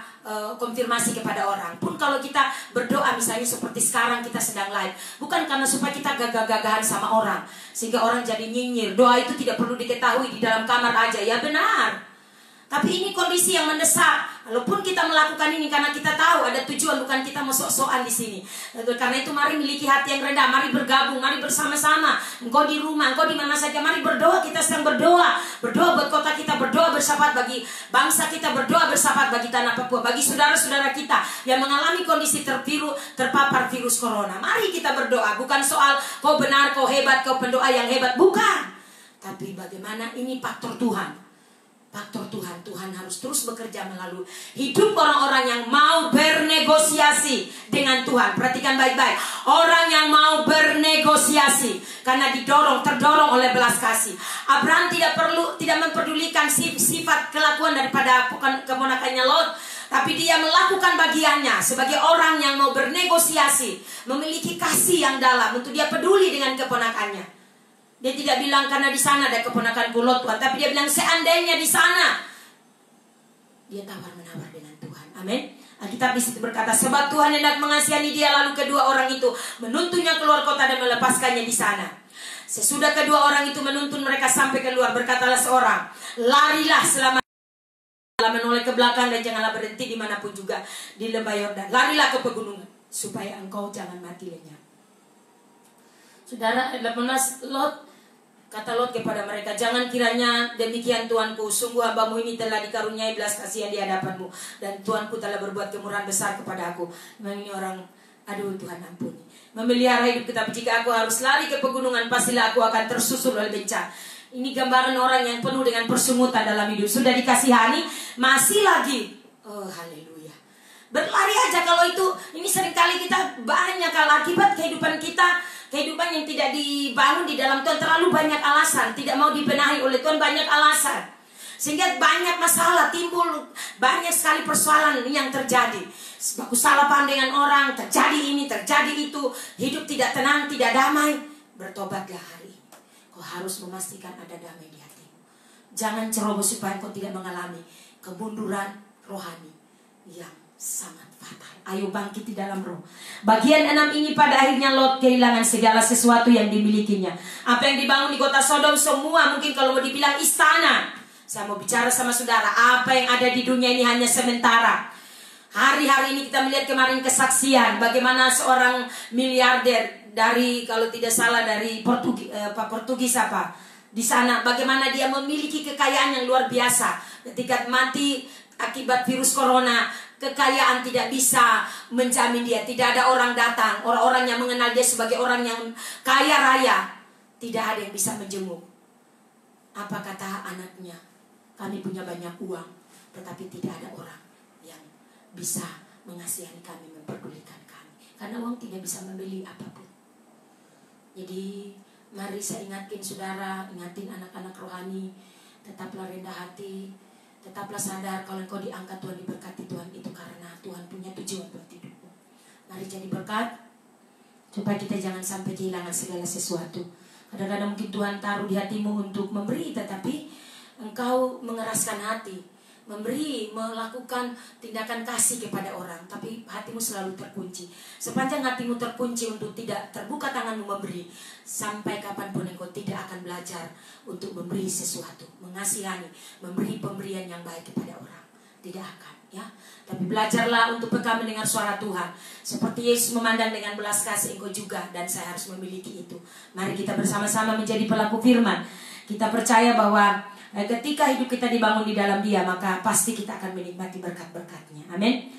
konfirmasi kepada orang. Pun kalau kita berdoa misalnya seperti sekarang kita sedang live, bukan karena supaya kita gagah-gagahan sama orang sehingga orang jadi nyinyir. Doa itu tidak perlu diketahui di dalam kamar aja. Ya benar. Tapi ini kondisi yang mendesak. Walaupun kita melakukan ini karena kita tahu ada tujuan, bukan kita mau sok-sokan di sini. Karena itu mari miliki hati yang rendah, mari bergabung, mari bersama-sama. Engkau di rumah, engkau di mana saja, mari berdoa. Kita sedang berdoa. Berdoa buat kota kita, berdoa bersyafaat bagi bangsa kita, berdoa bersyafaat bagi tanah Papua, bagi saudara-saudara kita yang mengalami kondisi terpapar virus corona. Mari kita berdoa, bukan soal kau benar, kau hebat, kau pendoa yang hebat, bukan. Tapi bagaimana ini faktor Tuhan. Faktor Tuhan. Tuhan harus terus bekerja melalui hidup orang-orang yang mau bernegosiasi dengan Tuhan. Perhatikan baik-baik. Orang yang mau bernegosiasi karena terdorong oleh belas kasih. Abraham tidak memperdulikan sifat kelakuan daripada keponakannya Lot, tapi dia melakukan bagiannya sebagai orang yang mau bernegosiasi, memiliki kasih yang dalam untuk dia peduli dengan keponakannya. Dia tidak bilang karena di sana ada keponakanku Lot Tuhan, tapi dia bilang seandainya di sana. Dia tawar-menawar dengan Tuhan. Amin. Alkitab di situ berkata, sebab Tuhan hendak mengasihani dia, lalu kedua orang itu menuntunnya keluar kota dan melepaskannya di sana. Sesudah kedua orang itu menuntun mereka sampai keluar, berkatalah seorang, larilah selama menoleh ke belakang dan janganlah berhenti dimanapun juga di lembah Yordan. Larilah ke pegunungan supaya engkau jangan mati lenyap. Saudara, 18 kata Lot kepada mereka, jangan kiranya demikian Tuanku, sungguh hambamu ini telah dikaruniai belas kasihan di hadapanmu, dan Tuanku telah berbuat kemurahan besar kepada aku. Memang ini orang, aduh Tuhan ampuni, memelihara hidup kita. Jika aku harus lari ke pegunungan, pastilah aku akan tersusul oleh bencana. Ini gambaran orang yang penuh dengan persungutan dalam hidup. Sudah dikasihani, masih lagi, oh haleluya, berlari aja. Kalau itu, ini seringkali kita banyak kalau akibat kehidupan kita, kehidupan yang tidak dibangun di dalam Tuhan, terlalu banyak alasan, tidak mau dibenahi oleh Tuhan, banyak alasan. Sehingga banyak masalah timbul, banyak sekali persoalan yang terjadi. Aku salah paham dengan orang, terjadi ini, terjadi itu, hidup tidak tenang, tidak damai. Bertobatlah hari ini. Kau harus memastikan ada damai di hatimu. Jangan ceroboh supaya kau tidak mengalami kemunduran rohani yang sangat fatal. Ayo bangkit di dalam roh. Bagian 6 ini pada akhirnya Lot kehilangan segala sesuatu yang dimilikinya. Apa yang dibangun di kota Sodom semua, mungkin kalau mau dibilang istana. Saya mau bicara sama saudara, apa yang ada di dunia ini hanya sementara. Hari-hari ini kita melihat kemarin kesaksian bagaimana seorang miliarder dari, kalau tidak salah dari Portugis di sana, bagaimana dia memiliki kekayaan yang luar biasa. Ketika mati akibat virus corona, kekayaan tidak bisa menjamin dia. Tidak ada orang datang, orang-orang yang mengenal dia sebagai orang yang kaya raya, tidak ada yang bisa menjenguk. Apa kata anaknya? Kami punya banyak uang, tetapi tidak ada orang yang bisa mengasihani kami, memperdulikan kami, karena uang tidak bisa membeli apapun. Jadi mari saya ingatkan saudara, ingatin anak-anak rohani, tetaplah rendah hati, tetaplah sadar kalau engkau diangkat Tuhan, diberkati Tuhan, itu karena Tuhan punya tujuan buat hidupmu. Mari jadi berkat, supaya kita jangan sampai kehilangan segala sesuatu. Kadang-kadang mungkin Tuhan taruh di hatimu untuk memberi, tetapi engkau mengeraskan hati. memberi, melakukan tindakan kasih kepada orang, tapi hatimu selalu terkunci. Sepanjang hatimu terkunci untuk tidak terbuka tanganmu memberi, sampai kapanpun engkau tidak akan belajar untuk memberi sesuatu, mengasihani, memberi pemberian yang baik kepada orang. Tidak akan, ya. Tapi belajarlah untuk peka mendengar suara Tuhan. Seperti Yesus memandang dengan belas kasih, engkau juga dan saya harus memiliki itu. Mari kita bersama-sama menjadi pelaku firman. Kita percaya bahwa ketika hidup kita dibangun di dalam Dia, maka pasti kita akan menikmati berkat-berkatnya. Amin.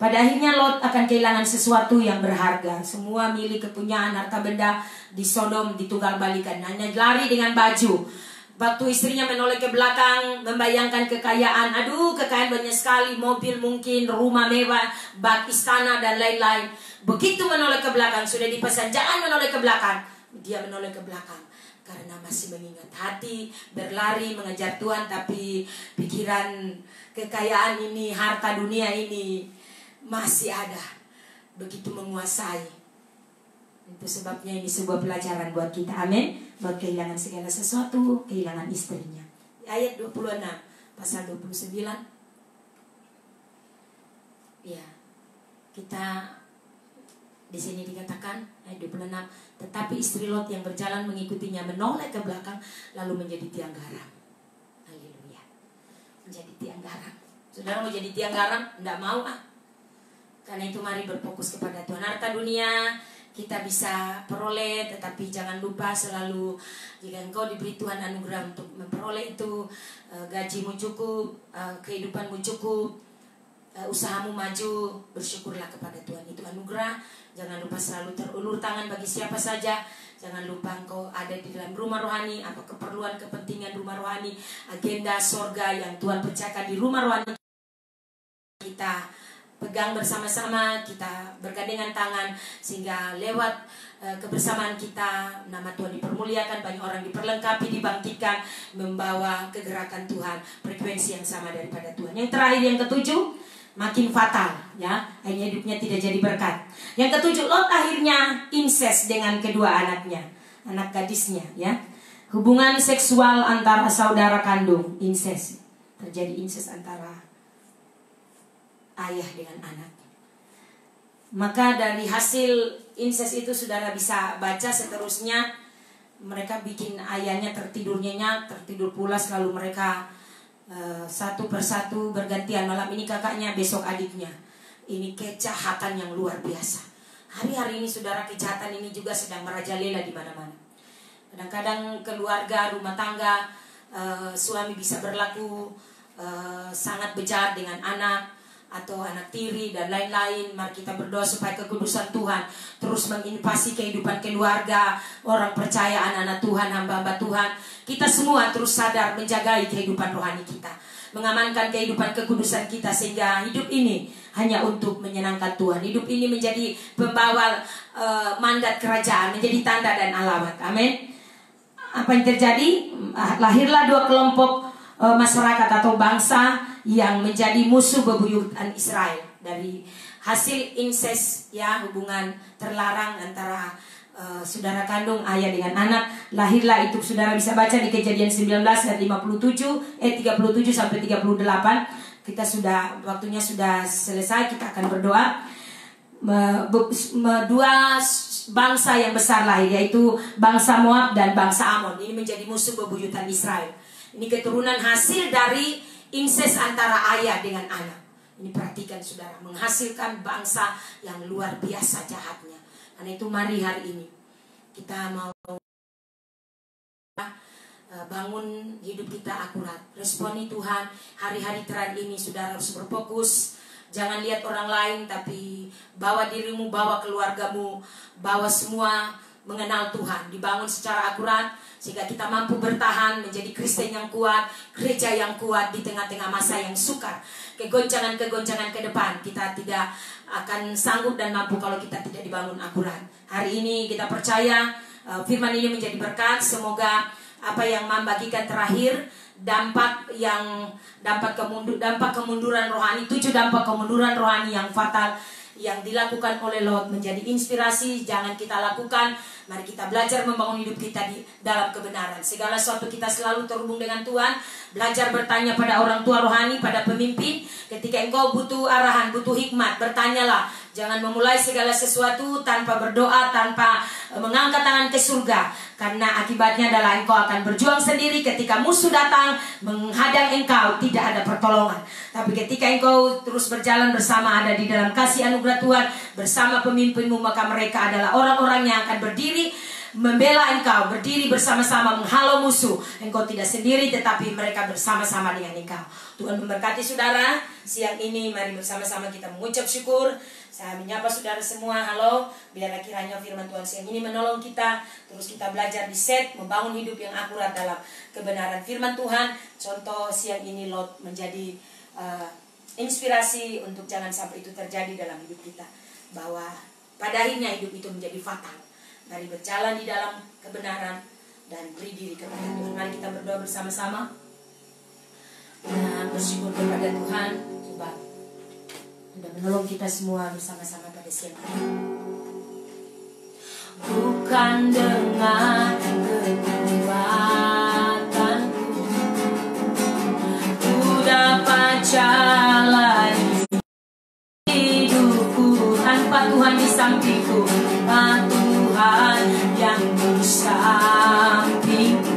Pada akhirnya Lot akan kehilangan sesuatu yang berharga. Semua milik, kepunyaan, harta benda di Sodom ditunggal-balikan. Hanya lari dengan baju. Waktu istrinya menoleh ke belakang, membayangkan kekayaan. Aduh, kekayaan banyak sekali. Mobil mungkin, rumah mewah, bak istana dan lain-lain. Begitu menoleh ke belakang, sudah dipesan, jangan menoleh ke belakang. Dia menoleh ke belakang karena masih mengingat. Hati berlari mengejar Tuhan, tapi pikiran kekayaan ini, harta dunia ini masih ada, begitu menguasai. Itu sebabnya ini sebuah pelajaran buat kita. Amin. Buat kehilangan segala sesuatu, kehilangan istrinya. Ayat 26 pasal 29. Ya, kita di sini dikatakan ayat 26, tetapi istri Lot yang berjalan mengikutinya menoleh ke belakang lalu menjadi tiang garam. Haleluya. Menjadi tiang garam. Saudara mau jadi tiang garam? Enggak mau ah. Karena itu mari berfokus kepada Tuhan. Harta dunia kita bisa peroleh, tetapi jangan lupa selalu jika engkau diberi Tuhan anugerah untuk memperoleh itu, gajimu cukup, kehidupanmu cukup, usahamu maju, bersyukurlah kepada Tuhan. Itu anugerah. Jangan lupa selalu terulur tangan bagi siapa saja. Jangan lupa engkau ada di dalam rumah rohani, apa keperluan, kepentingan rumah rohani, agenda sorga yang Tuhan pecahkan di rumah rohani. Kita pegang bersama-sama, kita bergandengan tangan, sehingga lewat kebersamaan kita nama Tuhan dipermuliakan, banyak orang diperlengkapi, dibangkitkan, membawa kegerakan Tuhan, frekuensi yang sama daripada Tuhan. Yang terakhir, yang ketujuh, makin fatal, ya, akhirnya hidupnya tidak jadi berkat. Yang ketujuh, Lot akhirnya incest dengan kedua anaknya, anak gadisnya, ya, hubungan seksual antara saudara kandung, incest, terjadi incest antara ayah dengan anak. Maka dari hasil incest itu saudara bisa baca seterusnya, mereka bikin ayahnya tertidur nyenyak, tertidur pulas, lalu mereka satu persatu bergantian, malam ini kakaknya, besok adiknya. Ini kejahatan yang luar biasa. Hari-hari ini saudara, kejahatan ini juga sedang merajalela di mana-mana. Kadang-kadang keluarga, rumah tangga, suami bisa berlaku sangat bejat dengan anak atau anak tiri dan lain-lain. Mari kita berdoa supaya kekudusan Tuhan terus menginvasi kehidupan keluarga, orang percaya, anak-anak Tuhan, hamba-hamba Tuhan. Kita semua terus sadar menjagai kehidupan rohani kita, mengamankan kehidupan kekudusan kita, sehingga hidup ini hanya untuk menyenangkan Tuhan. Hidup ini menjadi pembawa mandat kerajaan, menjadi tanda dan alamat. Amin. Apa yang terjadi? Lahirlah dua kelompok masyarakat atau bangsa yang menjadi musuh bebuyutan Israel. Dari hasil incest, ya, hubungan terlarang antara saudara kandung, ayah dengan anak, lahirlah itu. Saudara bisa baca di Kejadian 19 ayat 37 sampai 38. Kita sudah, waktunya sudah selesai, kita akan berdoa. Dua bangsa yang besar lahir, yaitu bangsa Moab dan bangsa Amon. Ini menjadi musuh bebuyutan Israel. Ini keturunan hasil dari incest antara ayah dengan anak. Ini perhatikan saudara, menghasilkan bangsa yang luar biasa jahatnya. Karena itu mari hari ini kita mau bangun hidup kita akurat, responi Tuhan. Hari-hari terakhir ini saudara harus berfokus. Jangan lihat orang lain, tapi bawa dirimu, bawa keluargamu, bawa semua mengenal Tuhan, dibangun secara akurat, sehingga kita mampu bertahan menjadi Kristen yang kuat, gereja yang kuat di tengah-tengah masa yang sukar. Kegoncangan-kegoncangan ke depan kita tidak akan sanggup dan mampu kalau kita tidak dibangun akurat. Hari ini kita percaya firman ini menjadi berkat. Semoga apa yang membagikan terakhir, dampak kemunduran rohani, 7 dampak kemunduran rohani yang fatal yang dilakukan oleh Lot menjadi inspirasi. Jangan kita lakukan. Mari kita belajar membangun hidup kita di dalam kebenaran. Segala sesuatu kita selalu terhubung dengan Tuhan. Belajar bertanya pada orang tua rohani, pada pemimpin. Ketika engkau butuh arahan, butuh hikmat, bertanyalah. Jangan memulai segala sesuatu tanpa berdoa, tanpa mengangkat tangan ke surga. Karena akibatnya adalah engkau akan berjuang sendiri. Ketika musuh datang menghadang engkau, tidak ada pertolongan. Tapi ketika engkau terus berjalan bersama, ada di dalam kasih anugerah Tuhan, bersama pemimpinmu, maka mereka adalah orang-orang yang akan berdiri membela engkau, berdiri bersama-sama menghalau musuh. Engkau tidak sendiri, tetapi mereka bersama-sama dengan engkau. Tuhan memberkati saudara. Siang ini mari bersama-sama kita mengucap syukur. Saya menyapa saudara semua, halo. Biarlah kiranya firman Tuhan siang ini menolong kita. Terus kita belajar di set, membangun hidup yang akurat dalam kebenaran firman Tuhan. Contoh siang ini Lot menjadi inspirasi untuk jangan sampai itu terjadi dalam hidup kita. Bahwa pada akhirnya hidup itu menjadi fatal. Mari berjalan di dalam kebenaran dan beri diri kepada Tuhan. Mari kita berdoa bersama-sama dan bersyukur kepada Tuhan sebab Anda menolong kita semua bersama-sama pada siang ini. Bukan dengan kekuatanku ku dapat jalani hidupku tanpa Tuhan di sampingku, tanpa Tuhan yang di sampingku.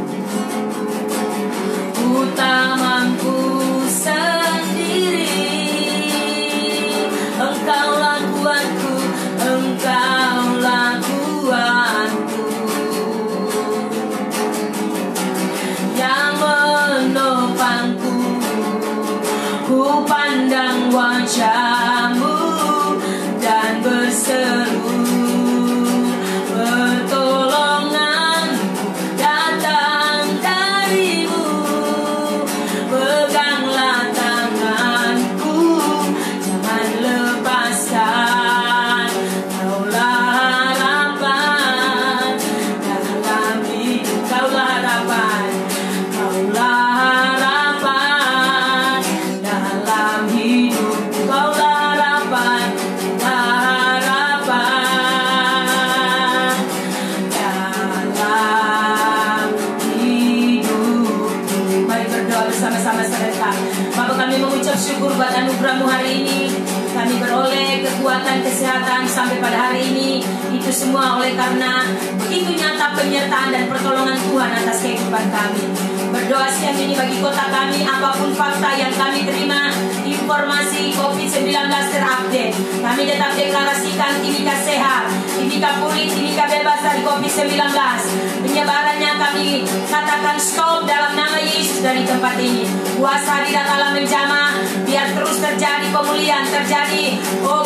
Ku tak mampu sendiri, Engkaulah kuatku, Engkaulah kuatku yang menopangku. Ku pandang wajah-Mu dan berseru, pertolongan datang dari-Mu. Peganglah tanganku, jangan lepaskan. Kaulah harapan dalam hidup, Kaulah harapan, Kaulah harapan dalam hidup, Kaulah harapan, harapan dalam hidup. Mari berdoa bersama-sama serentak. Bapa, kami mengucap syukur buat anugerah-Mu hari ini. Kami beroleh kekuatan, kesehatan sampai pada hari ini. Itu semua oleh karena begitu nyata penyertaan dan pertolongan Tuhan atas kehidupan kami. Berdoa siang ini bagi kota kami, apapun fakta yang kami terima, informasi COVID-19 terupdate, kami tetap deklarasikan Timika sehat, Timika pulih, Timika bebas dari COVID-19. Penyebarannya kami katakan stop dalam nama Yesus dari tempat ini. Kuasa hadirat Allah menjamah, biar terus terjadi pemulihan, terjadi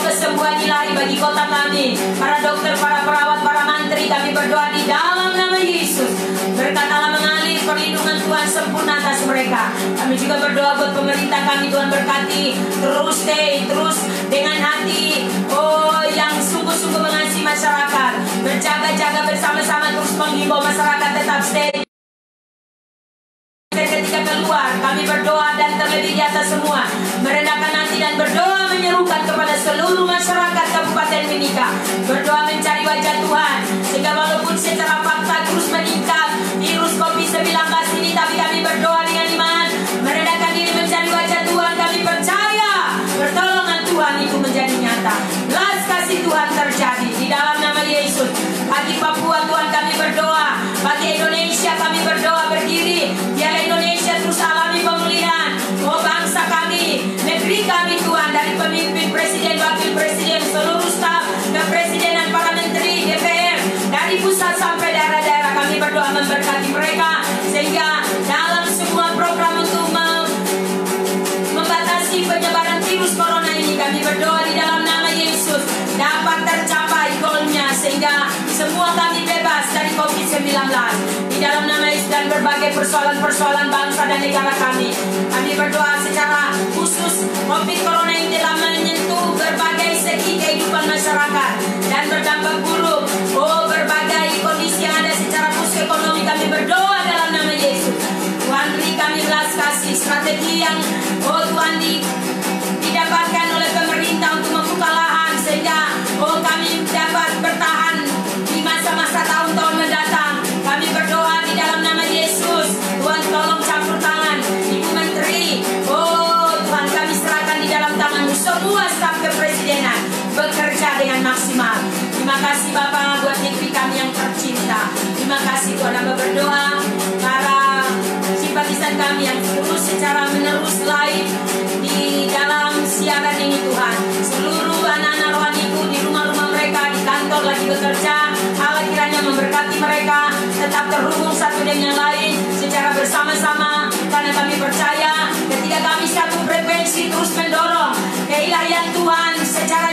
kesembuhan ilahi bagi kota kami. Para dokter, para perawat, para mantri, kami berdoa di dalam nama Yesus. Berkat Allah mengalir, perlindungan Tuhan sempurna atas mereka. Kami juga berdoa buat pemerintah kami, Tuhan berkati. Terus stay, terus dengan hati yang sungguh-sungguh mengasihi masyarakat. Berjaga-jaga bersama-sama, terus menghimbau masyarakat tetap stay. Ketika keluar, kami berdoa dan terlebih di atas semua, merendahkan hati dan berdoa menyerukan kepada seluruh masyarakat Kabupaten Mimika. Berdoa mencari wajah Tuhan, sehingga walaupun secara fakta terus meningkat virus COVID-19 ini, tapi kami berdoa dengan iman, merendahkan diri mencari wajah Tuhan. Kami percaya pertolongan Tuhan itu menjadi nyata. Belas kasih Tuhan terjadi di dalam nama Yesus. Bagi Papua Tuhan kami berdoa, bagi Indonesia kami berdoa berdiri, biar Indonesia terus alami pemulihan. Bangsa kami, negeri kami Tuhan, dari pemimpin, presiden, wakil presiden, seluruh staf kepresidenan, para menteri, DPR, dari pusat sampai daerah-daerah, kami berdoa memberkati mereka, sehingga dalam semua program untuk membatasi penyebaran virus corona ini, kami berdoa di dalam nama Yesus dapat tercapai goalnya, sehingga semua kami bebas dari COVID-19 di dalam nama Yesus. Dan berbagai persoalan-persoalan bangsa dan negara kami, kami berdoa secara khusus. COVID corona ini telah menyentuh berbagai segi kehidupan masyarakat dan berdampak buruk berbagai kondisi yang ada secara khusus ekonomi. Kami berdoa dalam nama Yesus, Tuhan beri kami belas kasih, strategi yang Tuhan didapatkan oleh pemerintah untuk membuka lahan, sehingga bertahan di masa-masa tahun-tahun mendatang. Kami berdoa di dalam nama Yesus. Tuhan tolong campur tangan Ibu Menteri. Oh Tuhan, kami serahkan di dalam tangan-Mu semua staf kepresidenan bekerja dengan maksimal. Terima kasih Bapak buat negeri kami yang tercinta. Terima kasih Tuhan. Hamba berdoa para simpatisan kami yang terus secara menerus live di dalam siaran ini Tuhan. Seluruh anak-anak rohaniku di rumah-rumah mereka, di kantor lagi bekerja, Allah kiranya memberkati mereka, tetap terhubung satu dengan yang lain secara bersama-sama. Karena kami percaya ketika kami satu frekuensi terus mendorong keilahian Tuhan secara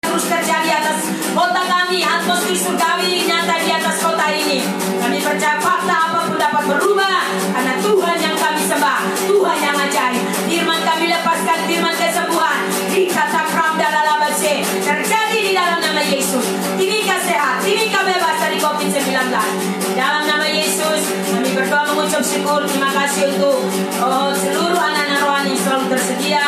terus terjadi atas kota kami, atmosfer surgawi nyata di atas kota ini. Kami percaya fakta apapun dapat berubah karena Tuhan yang kami sembah, Tuhan yang ajaib. Firman kami lepaskan, firman kesembuhan dikata pravda lalabase terjadi di dalam nama Yesus. Timika sehat, timika bebas dari COVID-19 di dalam nama Yesus. Kami berdoa mengucap syukur. Terima kasih untuk seluruh anak-anak rohani yang selalu tersedia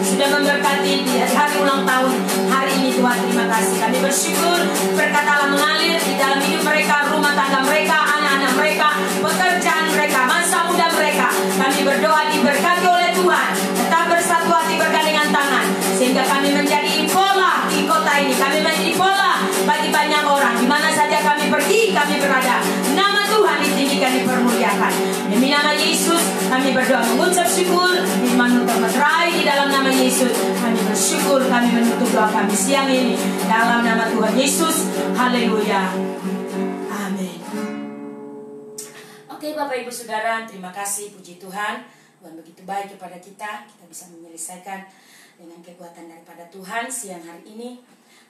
sudah memberkati di hari ulang tahun hari ini Tuhan. Terima kasih. Kami bersyukur berkat Allah mengalir di dalam hidup mereka, rumah tangga mereka, anak-anak mereka, pekerjaan mereka, masa muda mereka. Kami berdoa diberkati oleh Tuhan, tetap bersatu hati bergandengan tangan sehingga kami menjadi pola di kota ini. Kami menjadi pola bagi banyak orang. Di mana saja kami pergi, kami berada. Nama Tuhan ditinggikan, dipermuliakan. Demi nama Yesus kami berdoa mengucap syukur. Firman-Mu termeterai di dalam nama Yesus. Kami bersyukur, kami menutup doa kami siang ini dalam nama Tuhan Yesus. Haleluya. Amin. Oke Bapak Ibu Saudara, terima kasih, puji Tuhan. Tuhan begitu baik kepada kita. Kita bisa menyelesaikan dengan kekuatan daripada Tuhan siang hari ini.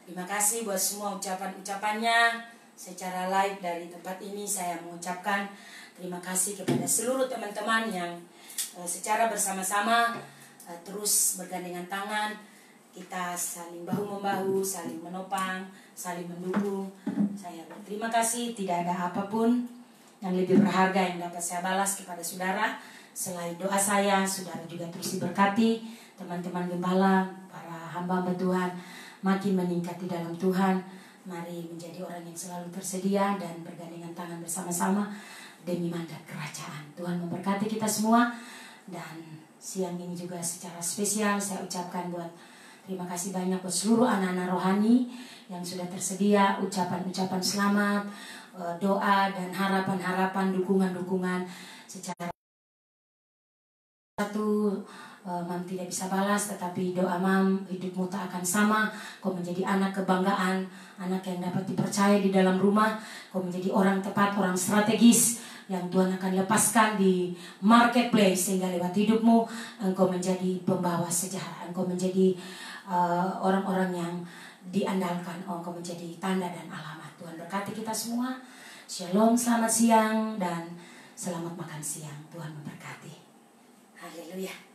Terima kasih buat semua ucapan-ucapannya secara live dari tempat ini. Saya mengucapkan terima kasih kepada seluruh teman-teman yang secara bersama-sama terus bergandengan tangan. Kita saling bahu-membahu, saling menopang, saling mendukung. Saya berterima kasih. Tidak ada apapun yang lebih berharga yang dapat saya balas kepada saudara selain doa saya. Saudara juga terus diberkati, teman-teman gembala, para hamba-hamba Tuhan makin meningkat di dalam Tuhan. Mari menjadi orang yang selalu tersedia dan bergandengan tangan bersama-sama demi mandat kerajaan. Tuhan memberkati kita semua. Dan siang ini juga secara spesial saya ucapkan buat terima kasih banyak buat seluruh anak-anak rohani yang sudah tersedia ucapan-ucapan selamat, doa dan harapan-harapan, dukungan-dukungan secara satu. Mam tidak bisa balas, tetapi doa Mam, hidupmu tak akan sama. Kau menjadi anak kebanggaan, anak yang dapat dipercaya di dalam rumah. Kau menjadi orang tepat, orang strategis yang Tuhan akan lepaskan di marketplace, sehingga lewat hidupmu engkau menjadi pembawa sejarah. Engkau menjadi orang-orang yang diandalkan. Engkau menjadi tanda dan alamat. Tuhan berkati kita semua. Shalom, selamat siang dan selamat makan siang. Tuhan memberkati. Haleluya.